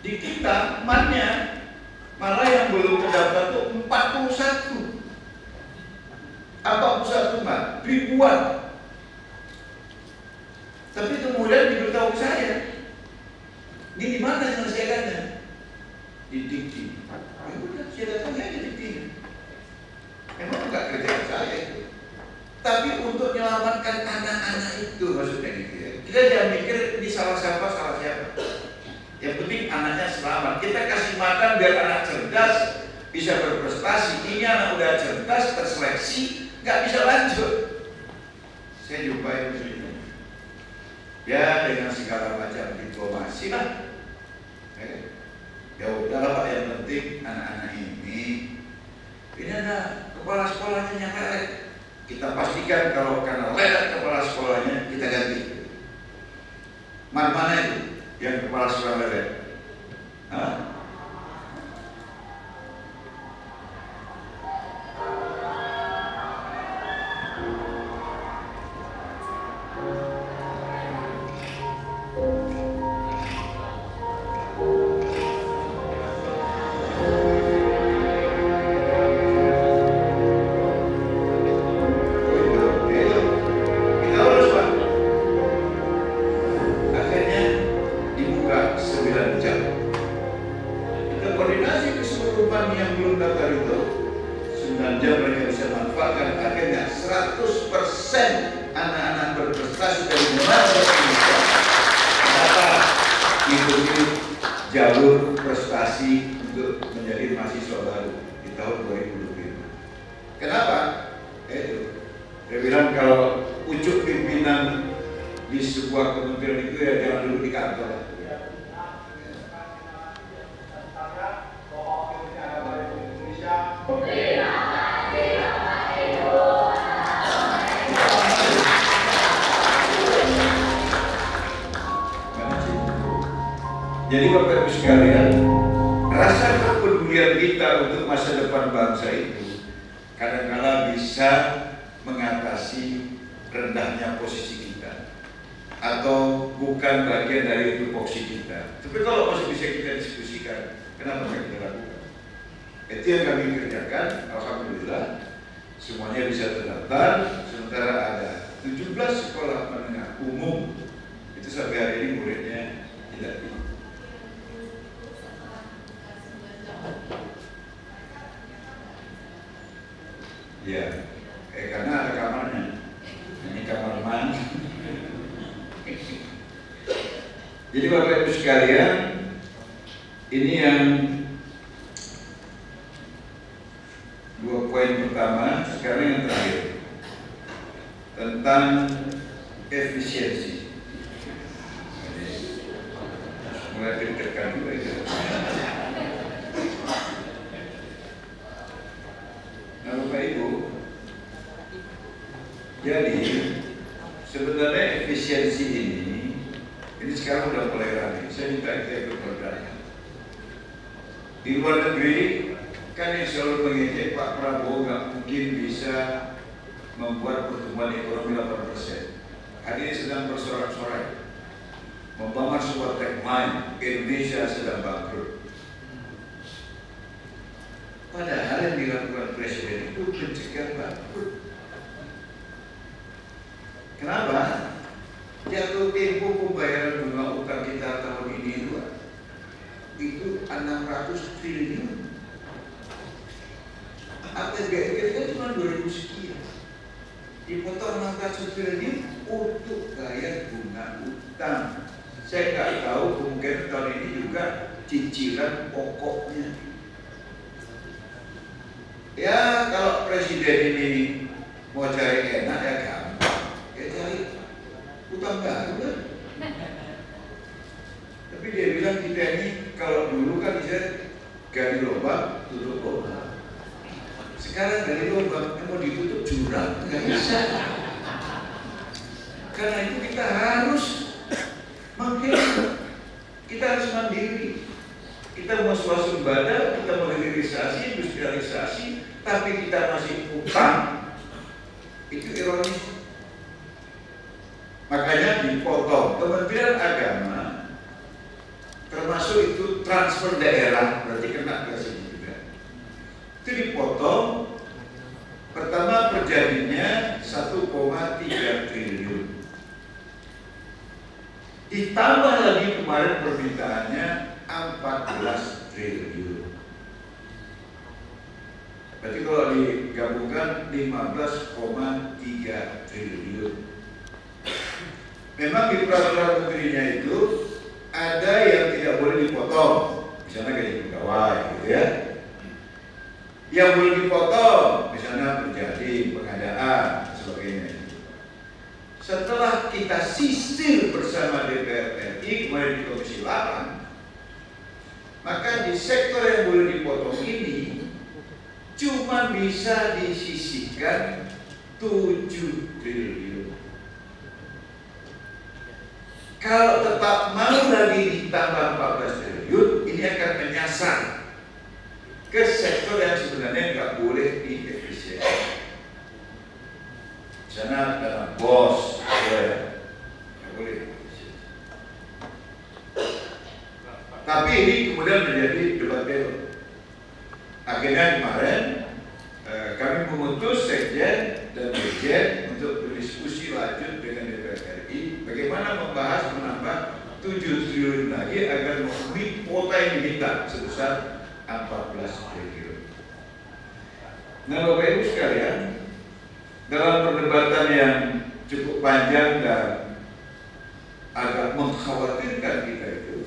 S5: Di kita malah yang belum terdaftar itu 41. Apa pusat umat? Ribuan. Tapi kemudian diberitahu saya, ini di mana penyelesaiannya? Di Dikti. Ya udah, saya datang ya di Dikti. Emang enggak kerjaan saya itu. Tapi untuk menyelamatkan anak-anak itu, maksudnya gitu ya. Kita jangan salah siapa. Yang penting anaknya selamat. Kita kasih makan biar anak cerdas, bisa berprestasi. Ini anak udah cerdas, terseleksi, nggak bisa lanjut. Saya jumpai itu. Ya dengan segala macam diplomasi lah. Ya udahlah Pak, yang penting anak-anak ini ada kepala sekolahnya yang lelet. Kita pastikan kalau karena lelet kepala sekolahnya kita ganti. Mana itu yang kepala sekolah lelet? Hah? Jalur prestasi untuk menjadi mahasiswa baru di tahun 2025. Kenapa? Saya bilang kalau pucuk pimpinan di sebuah kementerian itu ya jangan duduk di kantor. Jadi Bapak Ibu sekalian, rasa kepedulian kita untuk masa depan bangsa itu kadang-kala bisa mengatasi rendahnya posisi kita atau bukan bagian dari tupoksi kita. Tapi kalau masih bisa kita diskusikan, kenapa tidak kita lakukan? Itu yang kami kerjakan. Alhamdulillah semuanya bisa terdaftar. Sementara ada 17 sekolah menengah umum itu sampai hari ini muridnya tidak tinggi. Ya, karena ada kamarnya. Ini kamar mandi. Jadi Bapak Ibu sekalian, ini yang 2 poin pertama. Sekarang yang terakhir tentang efisiensi. Mulai ditekan juga ya. Nah Bapak Ibu, jadi sebenarnya efisiensi ini sekarang udah mulai ramai. Saya minta kita ikut bergerak. Di luar negeri kan yang selalu mengejek Pak Prabowo nggak mungkin bisa membuat pertumbuhan ekonomi 8%. Hari ini sedang bersorak-sorai membangun sebuah tech mine. Indonesia sedang bangkrut. Padahal yang dilakukan Presiden itu mencegah bangkrut. Kenapa? Jatuh tempo pembayaran bunga utang kita tahun ini itu 600 triliun. APBN kita cuma 2000 sekian. Dipotong 600 triliun untuk bayar bunga utang. Saya nggak tahu, kemungkinan tahun ini juga cicilan pokoknya. Ya kalau Presiden ini mau cari enak ya gampang, ya cari utang baru kan. Tapi dia bilang kita ini kalau dulu kan bisa gali lubang, tutup lubang. Sekarang gali lubang, mau ditutup jurang nggak bisa. Karena itu kita harus menghemat, kita harus mandiri. Kita mau swasembada, kita mau hilirisasi, industrialisasi, tapi kita masih utang, itu ironis. Makanya dipotong. Kementerian Agama termasuk itu transfer daerah, berarti kena ke sini juga. Itu dipotong. Pertama perjanjiannya 1,3 triliun. Ditambah lagi kemarin permintaannya 14 triliun. Berarti kalau digabungkan 15,3 triliun. Memang di peraturan menterinya itu Haji, kemudian di Komisi 8, maka di sektor yang boleh dipotong ini cuma bisa disisihkan 7 triliun. Kalau tetap mau lagi ditambah 14 triliun, ini akan menyasar ke sektor yang sebenarnya nggak boleh diefisiensi. Di sana ada bos, ya, nggak boleh. Tapi ini kemudian menjadi debat belok. Akhirnya kemarin kami memutus Sekjen dan Dirjen untuk berdiskusi lanjut dengan DPR RI bagaimana membahas menambah 7 triliun lagi agar memenuhi kuota yang diminta sebesar 14 triliun. Nah, Bapak Ibu sekalian, dalam perdebatan yang cukup panjang dan agak mengkhawatirkan kita itu,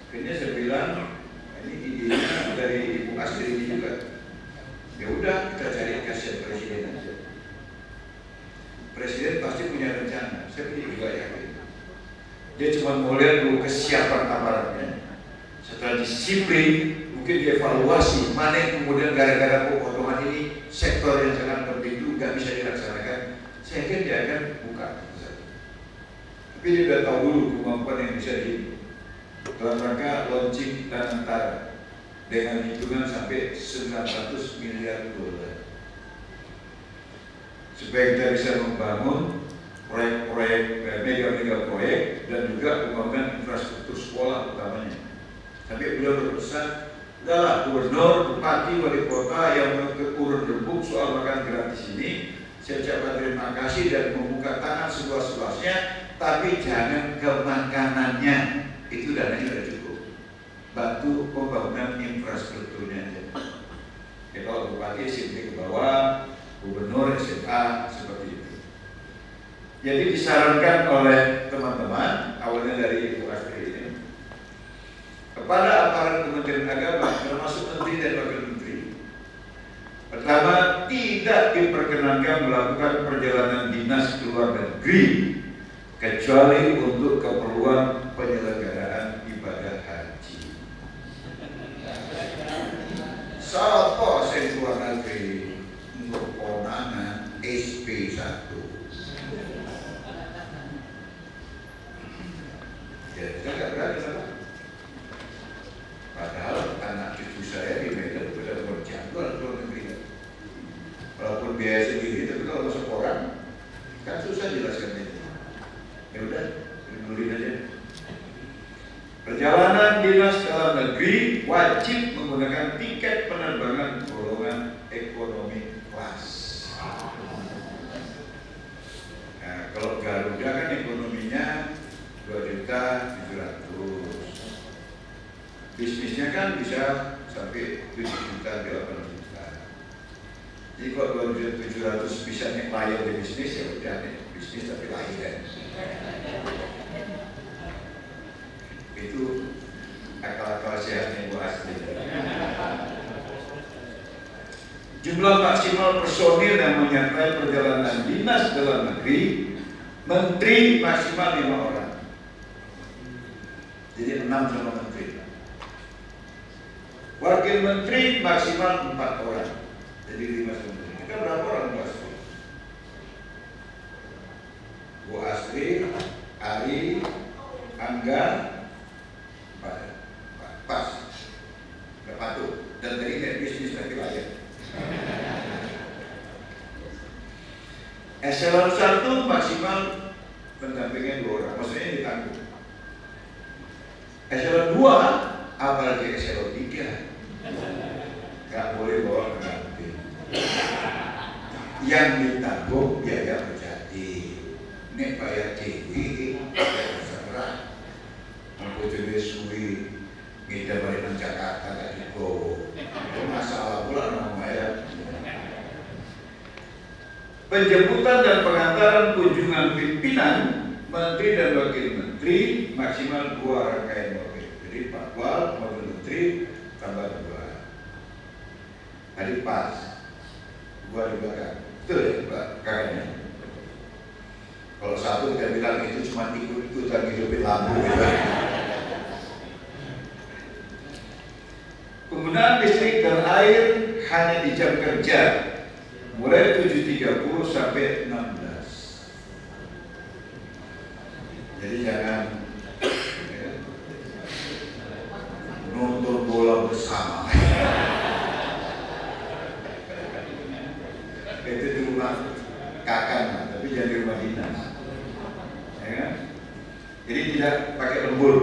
S5: akhirnya saya bilang, ini idenya dari Ibu Astri ini juga. Ya udah, kita cari kasihan Presiden aja. Presiden pasti punya rencana. Saya juga yakin. Dia cuma mau lihat dulu kesiapan aparatnya. Setelah disiplin, mungkin dievaluasi mana yang kemudian gara-gara potongan ini sektor yang sangat penting itu nggak bisa dilaksanakan. Saya yakin dia akan buka. Tapi dia udah tahu dulu kemampuan yang bisa di dalam rangka launching dan antara dengan hitungan sampai 900 miliar dolar supaya kita bisa membangun proyek-proyek, mega proyek dan juga pembangunan infrastruktur sekolah utamanya. Tapi beliau berpesan, udahlah gubernur, bupati, wali kota yang urun rembuk soal makan gratis ini, saya ucapkan terima kasih dan membuka tangan seluas-luasnya, tapi jangan ke makanannya, itu dananya sudah cukup. Bantu pembangunan infrastrukturnya aja. Ya, kalau bupati SMP ke bawah, gubernur SMA seperti itu. Jadi disarankan oleh teman-teman, awalnya dari Ibu Astri ini, kepada aparat Kementerian Agama, termasuk Menteri dan Wakil Menteri. Pertama, tidak diperkenankan melakukan perjalanan dinas ke luar negeri kecuali untuk keperluan penyelenggaraan ibadah haji. Sopo sing luar negeri untuk konangan SP1. Ya, saya nggak berani sama. Padahal anak cucu saya di Medan sudah berjadwal luar negeri. Walaupun biaya sendiri, tapi kalau masuk orang kan susah jelaskan itu. Ya udah, dibeli aja. Perjalanan dinas dalam negeri wajib menggunakan tiket penerbangan golongan ekonomi kelas. Nah, kalau Garuda kan ekonominya 2.700.000. Bisnisnya kan bisa sampai 7 juta, 8 juta. Jadi kalau 2.700.000 bisa nih layar di bisnis, ya udah nih bisnis tapi layar. Itu akal-akal sehatnya Bu Astri. Jumlah maksimal personil yang menyertai perjalanan dinas dalam negeri, menteri maksimal 5 orang. Jadi 6 sama menteri. Wakil menteri maksimal 4 orang. Jadi 5 sama menteri. Kita berapa orang Bu Astri? Bu Astri, Ari, Angga, pas, nggak patuh, dan tadi net bisnis tapi layak. Eselon 1 maksimal pendampingan 2 orang, maksudnya ditanggung. Eselon 2, apalagi eselon 3, nggak boleh bawa pendamping. Yang ditanggung biaya berjadi, nek bayar dewi, terserah. Aku jadi suwi, kita balik ke Jakarta gak dibawa. Itu masalah pula namanya. Penjemputan dan pengantaran kunjungan pimpinan, menteri dan wakil menteri maksimal 2 rangkaian mobil. Jadi patwal, mobil menteri tambah 2. Tadi pas, 2 di belakang. Betul ya Pak kakaknya. Kalau satu kita bilang itu cuma ikut-ikutan hidupin lampu gitu. Penggunaan listrik dan air hanya di jam kerja mulai 7.30 sampai 16. Jadi jangan nonton bola bersama. Itu di rumah kakak, tapi jangan di rumah dinas. Ya kan? Jadi tidak pakai lembur.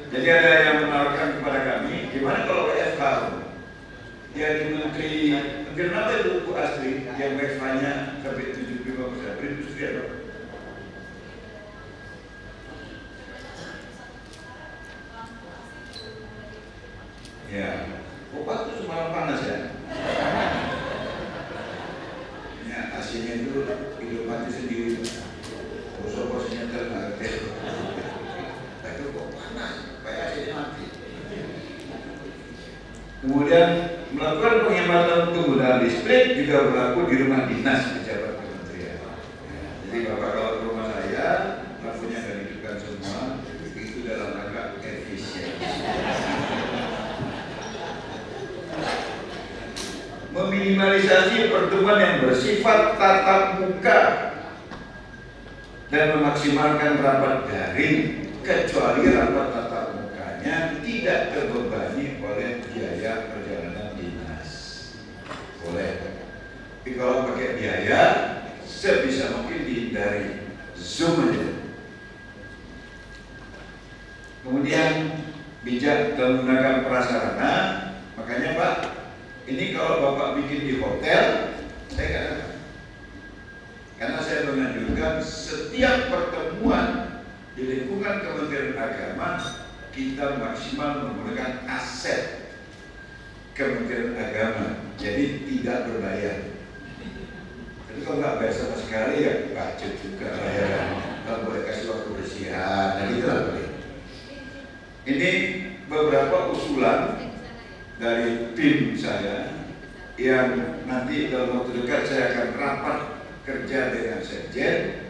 S5: Jadi ada yang menawarkan kepada kami, gimana kalau WFH? Dia di Menteri apa itu Bu Asri yang WFH-nya sampai 75%, perindustrian. Ya, obat itu semalam panas ya. Ya, AC-nya itu hidup mati sendiri. Bos-bosnya terlalu tapi kok panas, kayak AC-nya mati. Kemudian melakukan penghematan penggunaan listrik juga berlaku di rumah dinas pejabat kementerian. Jadi Bapak kalau ke rumah saya, lampunya akan dihidupkan semua, itu dalam rangka efisien. Meminimalisasi pertemuan yang bersifat tatap muka dan memaksimalkan rapat daring kecuali rapat tatap mukanya tidak terbebani oleh biaya perjalanan dinas. Boleh. Tapi kalau pakai biaya sebisa mungkin dihindari, Zoom aja. Kemudian bijak dalam menggunakan prasarana. Makanya Pak, ini kalau Bapak bikin di hotel, saya katakan, karena saya menganjurkan setiap pertemuan di lingkungan Kementerian Agama kita maksimal menggunakan aset Kementerian Agama, jadi tidak berbayar. Tapi kalau nggak bayar sama sekali ya budget juga ya, nggak boleh kasih waktu bersihan, nah gitu lah boleh. Ini beberapa usulan dari tim saya yang nanti dalam waktu dekat saya akan rapat kerja dengan Sekjen.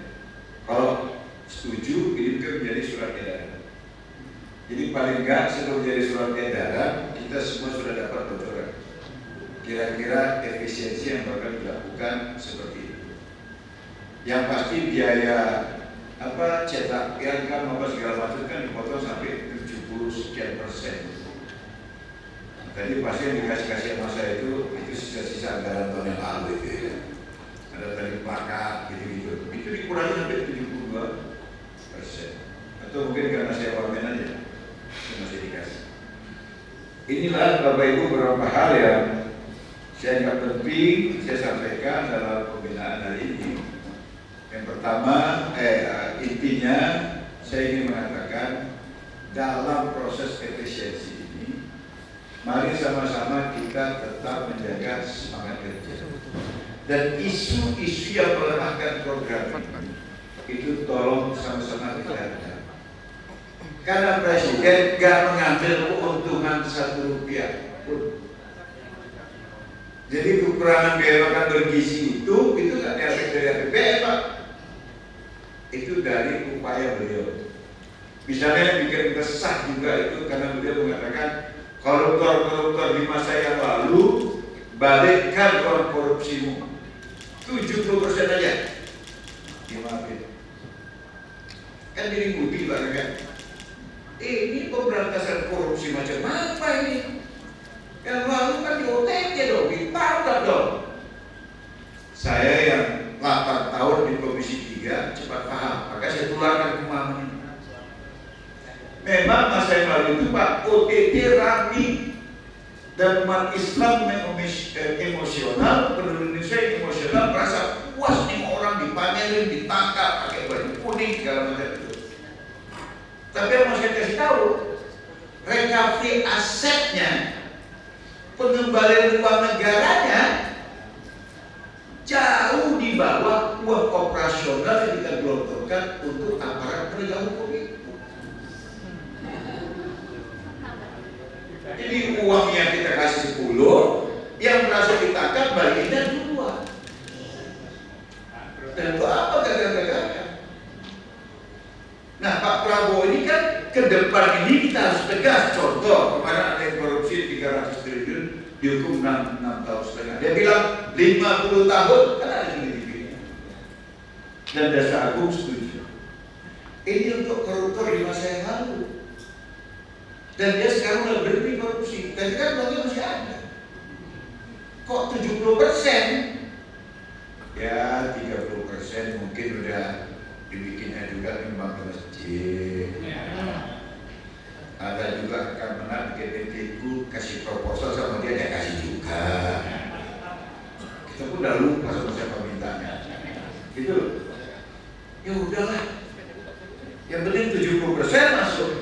S5: Kalau setuju ini menjadi surat edaran. Jadi paling enggak sebelum jadi surat edaran kita semua sudah dapat bocoran. Kira-kira efisiensi yang bakal dilakukan seperti itu. Yang pasti biaya cetak piagam apa segala macam kan dipotong sampai 70 sekian %. Tadi pasien dikasih sama saya itu sisa-sisa anggaran tahun yang lalu itu ya. Ada tadi plakat gitu-gitu. Itu dikurangi sampai 72%. Atau mungkin karena saya wamen aja, saya masih dikasih. Inilah Bapak Ibu beberapa hal yang saya anggap penting saya sampaikan dalam pembinaan hari ini. Yang pertama, intinya saya ingin mengatakan dalam proses efisiensi ini, mari sama-sama kita tetap menjaga semangat kerja. Dan isu-isu yang melemahkan program ini, itu tolong sama-sama kita hadap. Karena Presiden gak mengambil keuntungan Rp1 pun. Jadi kekurangan biaya makan bergizi itu gak diambil dari APBN Pak. Itu dari upaya beliau. Misalnya bikin resah juga itu karena beliau mengatakan koruptor-koruptor di masa yang lalu balikkan uang korupsimu 70% aja dimaafin. Kan diributi Pak kan? Ini pemberantasan korupsi macam apa ini? Yang lalu kan di OTT dong, ditangkap dong. Saya yang 8 tahun di Komisi 3 cepat paham, maka saya tularkan pemahaman ini. Memang masa yang lalu itu Pak, OTT rame dan umat Islam emosional, penduduk Indonesia emosional, merasa puas nih orang dipamerin, ditangkap pakai baju kuning segala macam itu. Tapi yang mau saya kasih tahu, recovery asetnya, pengembalian uang negaranya jauh di bawah uang operasional yang kita gelontorkan untuk aparat penegak hukum itu. Jadi uangnya kita kasih 10, yang merasa ditangkap baliknya 2. Dan itu apa gara-gara bahwa ini kan ke depan ini kita harus tegas. Contoh, kemarin ada yang korupsi 300 triliun dihukum 6 tahun setengah. Dia bilang 50 tahun, kan ada gini-gini. Dan Jaksa Agung setuju. Ini untuk koruptor di masa yang lalu. Dan dia sekarang udah berhenti korupsi. Tapi kan uangnya masih ada. Kok 70%? Ya 30% mungkin udah dibikinnya juga memang ke masjid. Ada juga akan pernah bikin tipu kasih proposal sama dia kasih juga. Kita pun udah lupa sama siapa mintanya. Gitu. Ya udahlah. Yang penting 70% masuk.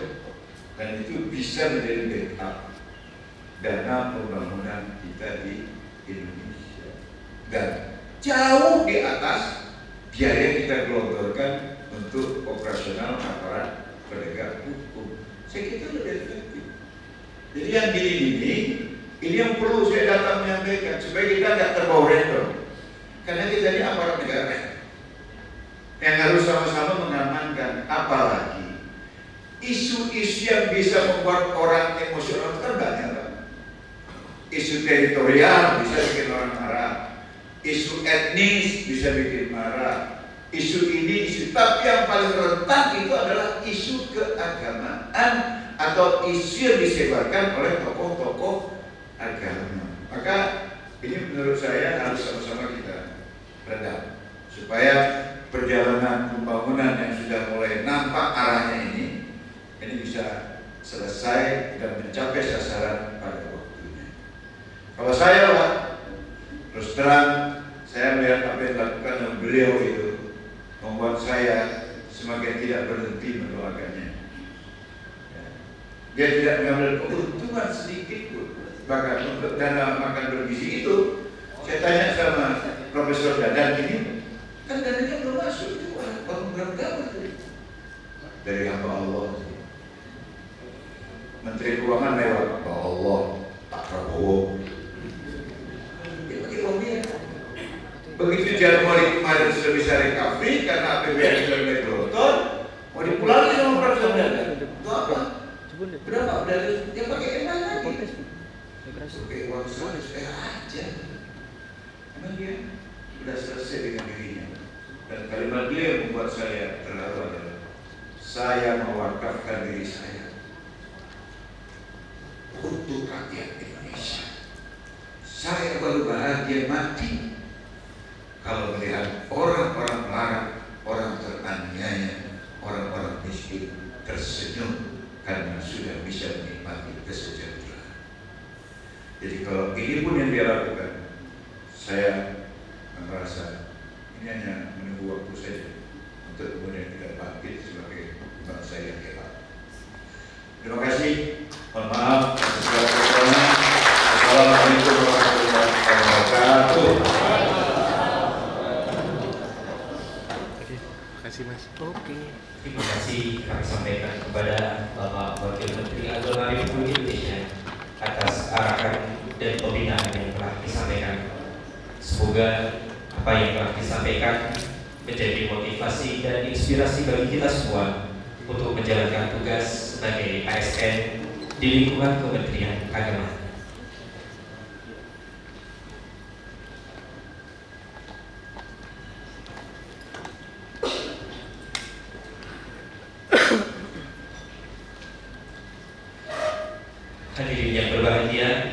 S5: Dan itu bisa menjadi backup dana pembangunan kita di Indonesia. Dan jauh di atas biaya yang kita gelontorkan untuk operasional aparat penegak hukum. Saya kira lebih efektif. Jadi yang gini-gini, ini yang perlu saya datang menyampaikan supaya kita nggak terbawa random. Karena kita ini aparat negara yang harus sama-sama mengamankan. Apalagi isu-isu yang bisa membuat orang emosional kan banyak. Isu teritorial bisa bikin orang marah. Isu etnis bisa bikin marah. Isu ini, isu, tapi yang paling rentan itu adalah isu keagamaan atau isu yang disebarkan oleh tokoh-tokoh agama. Maka ini menurut saya harus sama-sama kita redam supaya perjalanan pembangunan yang sudah mulai nampak arahnya ini bisa selesai dan mencapai sasaran pada waktunya. Kalau saya Pak, terus terang saya melihat apa yang dilakukan oleh beliau itu membuat saya semakin tidak berhenti mendoakannya. Dia tidak mengambil keuntungan sedikit pun. Bahkan untuk dana makan bergizi itu, saya tanya sama Profesor Dadan ini, kan dananya belum masuk, itu bangun berapa dari hamba Allah. Menteri Keuangan lewat, Allah, Pak Prabowo. Dia pakai uang dia. Begitu Januari kemarin sudah bisa recovery karena APBN sudah mulai gelontor, mau dipulangi sama Profesor Dadan. Itu apa? Berapa? Dari dia pakai enak lagi. Pakai uang 100 aja. Emang dia sudah selesai dengan dirinya. Dan kalimat dia yang membuat saya terharu adalah saya mewakafkan diri saya untuk rakyat Indonesia. Saya baru bahagia mati kalau melihat orang-orang melarat, orang teraniaya, orang-orang miskin tersenyum karena sudah bisa menikmati kesejahteraan. Jadi kalau ini pun yang dia lakukan, saya merasa ini hanya menunggu waktu saja untuk kemudian kita bangkit sebagai bangsa yang hebat. Terima kasih. Mohon maaf. Assalamualaikum warahmatullahi wabarakatuh.
S6: Terima kasih Mas. Oke.
S1: Terima kasih kami sampaikan kepada Bapak Wakil Menteri Agama Republik Indonesia atas arahan dan pembinaan yang telah disampaikan. Semoga apa yang telah disampaikan menjadi motivasi dan inspirasi bagi kita semua untuk menjalankan tugas sebagai ASN di lingkungan Kementerian Agama. Hadirin yang berbahagia,